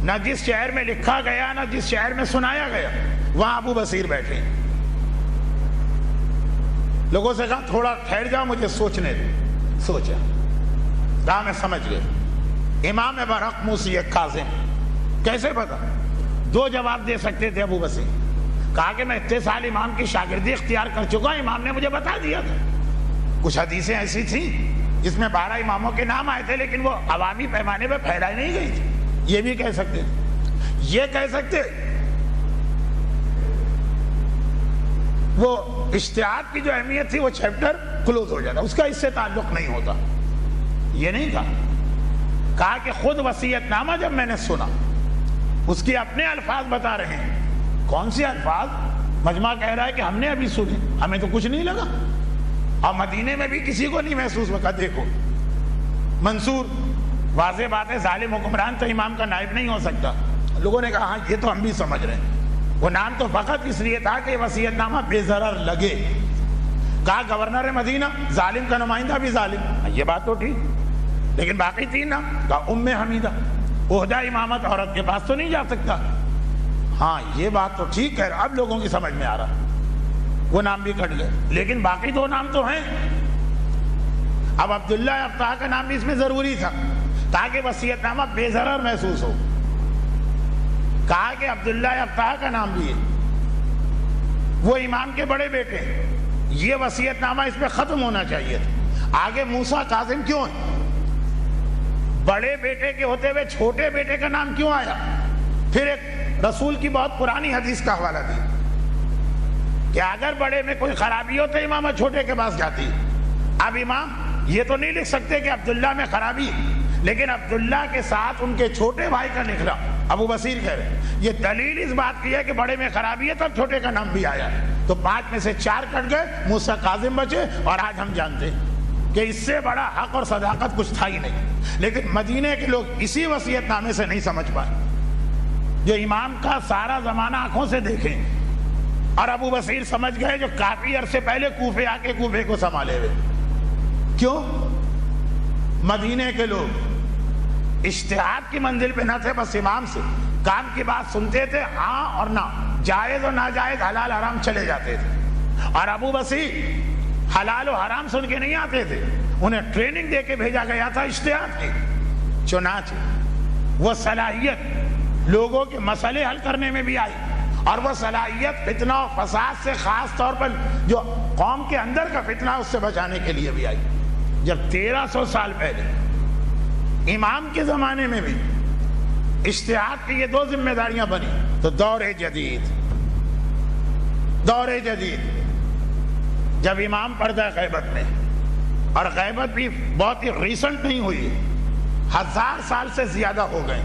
نہ جس شہر میں لکھا گیا نہ جس شہر میں سنایا گیا، وہاں ابو بصیر بیٹھے. لوگوں سے کہا تھوڑا ٹھہر جاؤ، مجھے سوچنے دے. سوچا، کہا میں سمجھ گئے. امام برحق موسی کاظم، کیسے پتا؟ 2 جواب دے سکتے تھے ابو بصیر. کہا کہ میں اتنے سال امام کی شاگردی اختیار کر چکا، امام نے مجھے بتا دیا تھا. کچھ حدیثیں ایسی تھیں جس میں 12 اماموں کے نام آئے تھے، لیکن وہ عوامی پیمانے پہ پھیلائی نہیں گئی تھی. یہ بھی کہہ سکتے تھے. یہ کہہ سکتے وہ اجتہاد کی جو اہمیت تھی وہ چیپٹر کلوز ہو جاتا، اس کا اس سے تعلق نہیں ہوتا. یہ نہیں کہا. کہا کہ خود وصیت نامہ جب میں نے سنا، اس کے اپنے الفاظ بتا رہے ہیں. کون سے الفاظ؟ مجمع کہہ رہا ہے کہ ہم نے ابھی سنے، ہمیں تو کچھ نہیں لگا، اور مدینے میں بھی کسی کو نہیں محسوس ہوا. دیکھو منصور، واضح بات ہے ظالم حکمران تو امام کا نائب نہیں ہو سکتا. لوگوں نے کہا ہاں یہ تو ہم بھی سمجھ رہے ہیں. وہ نام تو فقط اس لیے تھا کہ وصیت نامہ بے ضرر لگے. کہا گورنر مدینہ، ظالم کا نمائندہ بھی ظالم، یہ بات تو ٹھیک، لیکن باقی 3 نام. کہا ام حمیدہ، عہدہ امامت عورت کے پاس تو نہیں جا سکتا. ہاں یہ بات تو ٹھیک ہے، اب لوگوں کی سمجھ میں آ رہا. وہ نام بھی کٹ گئے، لیکن باقی 2 نام تو ہیں. اب عبداللہ افطہ کا نام بھی اس میں ضروری تھا تاکہ وصیت نامہ بے ضرر محسوس ہو. کہا کہ عبداللہ افطہ کا نام بھی ہے، وہ امام کے بڑے بیٹے، یہ وصیت نامہ اس پہ ختم ہونا چاہیے تھا. آگے موسیٰ کاظم کیوں ہے؟ بڑے بیٹے کے ہوتے ہوئے چھوٹے بیٹے کا نام کیوں آیا؟ پھر ایک رسول کی بہت پرانی حدیث کا حوالہ دی کہ اگر بڑے میں کوئی خرابی ہو تو امام چھوٹے کے پاس جاتی. اب امام یہ تو نہیں لکھ سکتے کہ عبداللہ میں خرابی، لیکن عبداللہ کے ساتھ ان کے چھوٹے بھائی کا لکھ رہا. ابو بصیر کہہ رہے یہ دلیل اس بات کی ہے کہ بڑے میں خرابی ہے، تب چھوٹے کا نام بھی آیا. تو 5 میں سے 4 کٹ گئے، موسیٰ کاظم بچے. اور آج ہم جانتے ہیں کہ اس سے بڑا حق اور صداقت کچھ تھا ہی نہیں. لیکن مدینے کے لوگ اسی وصیت نامے سے نہیں سمجھ پائے، جو امام کا سارا زمانہ آنکھوں سے دیکھیں. اور ابو بصیر سمجھ گئے جو کافی عرصے پہلے کوفے آ کے کوفے کو سنبھالے ہوئے. کیوں؟ مدینے کے لوگ اجتہاد کی منزل پہ نہ تھے، بس امام سے کام کی بات سنتے تھے، ہاں اور نہ، جائز اور ناجائز، حلال حرام چلے جاتے تھے. اور ابو بصیر حلال و حرام سن کے نہیں آتے تھے، انہیں ٹریننگ دے کے بھیجا گیا تھا اجتہاد کی. چنانچہ وہ صلاحیت لوگوں کے مسئلے حل کرنے میں بھی آئی، اور وہ صلاحیت فتنہ و فساد سے، خاص طور پر جو قوم کے اندر کا فتنہ اس سے بچانے کے لیے بھی آئی. جب 1300 سال پہلے امام کے زمانے میں بھی اجتہاد کی یہ 2 ذمہ داریاں بنی، تو دور جدید جب امام پردہ غیبت میں، اور غیبت بھی بہت ہی ریسنٹ نہیں ہوئی، 1000 سال سے زیادہ ہو گئے،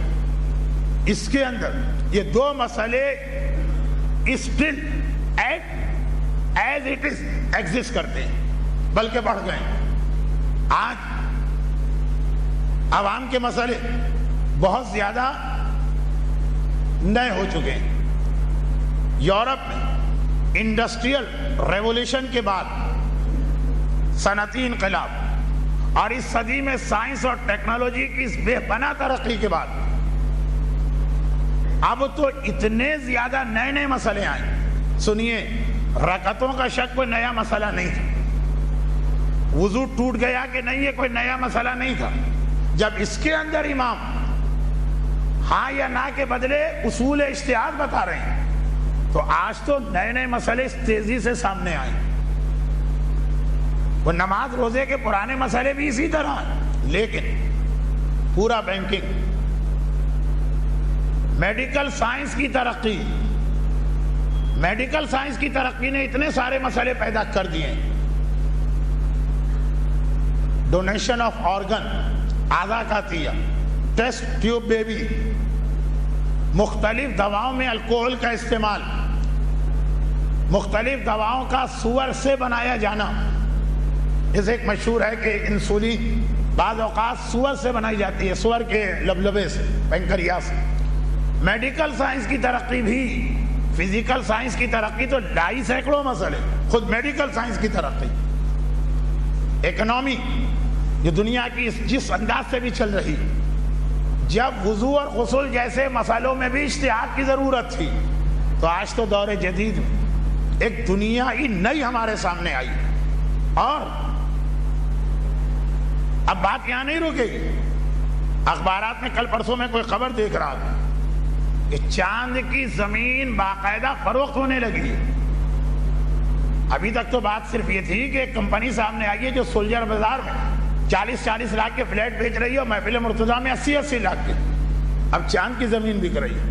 اس کے اندر یہ 2 مسئلے still as it is exist کرتے ہیں، بلکہ بڑھ گئے. آج عوام کے مسئلے بہت زیادہ نئے ہو چکے ہیں. یورپ میں انڈسٹریل ریولوشن کے بعد، صنعتی انقلاب، اور اس صدی میں سائنس اور ٹیکنالوجی کی اس بے پناہ ترقی کے بعد اب تو اتنے زیادہ نئے نئے مسئلے آئے. سنیے، رکعتوں کا شک کوئی نیا مسئلہ نہیں تھا، وضو ٹوٹ گیا کہ نہیں یہ کوئی نیا مسئلہ نہیں تھا. جب اس کے اندر امام ہاں یا نہ کے بدلے اصول اجتہاد بتا رہے ہیں تو آج تو نئے نئے مسئلے اس تیزی سے سامنے آئے. وہ نماز روزے کے پرانے مسئلے بھی اسی طرح ہیں، لیکن پورا بینکنگ، میڈیکل سائنس کی ترقی، میڈیکل سائنس کی ترقی نے اتنے سارے مسئلے پیدا کر دیے. ڈونیشن آف آرگن، اعضاء کا عطیہ، ٹیسٹ ٹیوب بیبی، مختلف دواؤں میں الکوہل کا استعمال، مختلف دواؤں کا سور سے بنایا جانا. جیسے ایک مشہور ہے کہ انسولین بعض اوقات سور سے بنائی جاتی ہے، سور کے لبلبے سے، پینکریاس. میڈیکل سائنس کی ترقی بھی، فزیکل سائنس کی ترقی تو 250 سینکڑوں مسئلے، خود میڈیکل سائنس کی ترقی. اکنامی جو دنیا کی جس انداز سے بھی چل رہی، جب وضو اور غسل جیسے مسئلوں میں بھی اجتہاد کی ضرورت تھی، تو آج تو دور جدید میں ایک دنیا ہی نئی ہمارے سامنے آئی. اور اب بات یہاں نہیں رکے گی. اخبارات میں کل پرسوں میں کوئی خبر دیکھ رہا تھا کہ چاند کی زمین باقاعدہ فروخت ہونے لگی. ابھی تک تو بات صرف یہ تھی کہ ایک کمپنی سامنے آئی ہے جو سولجر بازار میں 40-40 لاکھ کے فلیٹ بیچ رہی ہے اور محفل مرتضیٰ میں 80-80 لاکھ کے. اب چاند کی زمین بک رہی ہے.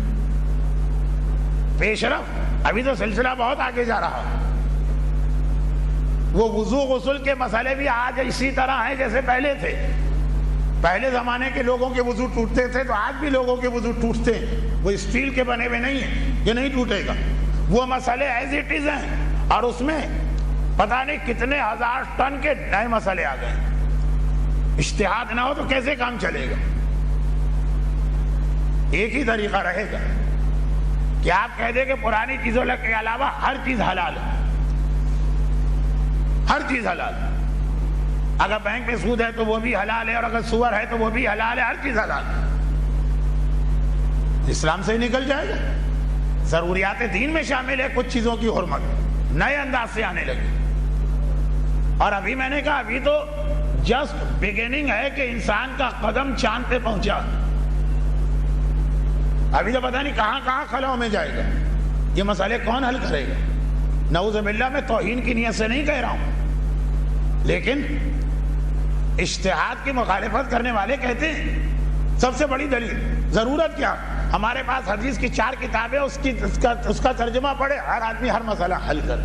پیش رفت، ابھی تو سلسلہ بہت آگے جا رہا ہے. وہ وضو غسل کے مسئلے بھی آج اسی طرح ہیں جیسے پہلے تھے. پہلے زمانے کے لوگوں کے وضو ٹوٹتے تھے تو آج بھی لوگوں کے وضو ٹوٹتے ہیں. وہ اسٹیل کے بنے ہوئے نہیں ہیں کہ نہیں ٹوٹے گا. وہ مسئلے ایز اٹ از ہیں، اور اس میں پتہ نہیں کتنے ہزار ٹن کے نئے مسئلے آ گئے. اجتہاد نہ ہو تو کیسے کام چلے گا؟ ایک ہی طریقہ رہے گا کہ آپ کہہ دیں کہ پرانی چیزوں کے علاوہ ہر چیز حلال ہے، ہر چیز حلال ہے. اگر بینک میں سود ہے تو وہ بھی حلال ہے، اور اگر سور ہے تو وہ بھی حلال ہے. ہر چیز حلال ہے. اسلام سے ہی نکل جائے گا. ضروریات دین میں شامل ہے کچھ چیزوں کی حرمت نئے انداز سے آنے لگی. اور ابھی میں نے کہا ابھی تو جسٹ بگننگ ہے کہ انسان کا قدم چاند پہ پہنچا. ابھی تو پتہ نہیں کہاں کہاں خلاؤں میں جائے گا. یہ مسئلے کون حل کرے گا؟ نعوذ باللہ، میں توہین کی نیت سے نہیں کہہ رہا ہوں، لیکن اجتہاد کی مخالفت کرنے والے کہتے ہیں سب سے بڑی دلیل ضرورت کیا؟ ہمارے پاس حدیث کی 4 کتابیں، اس کا ترجمہ پڑھے، ہر آدمی ہر مسئلہ حل کر.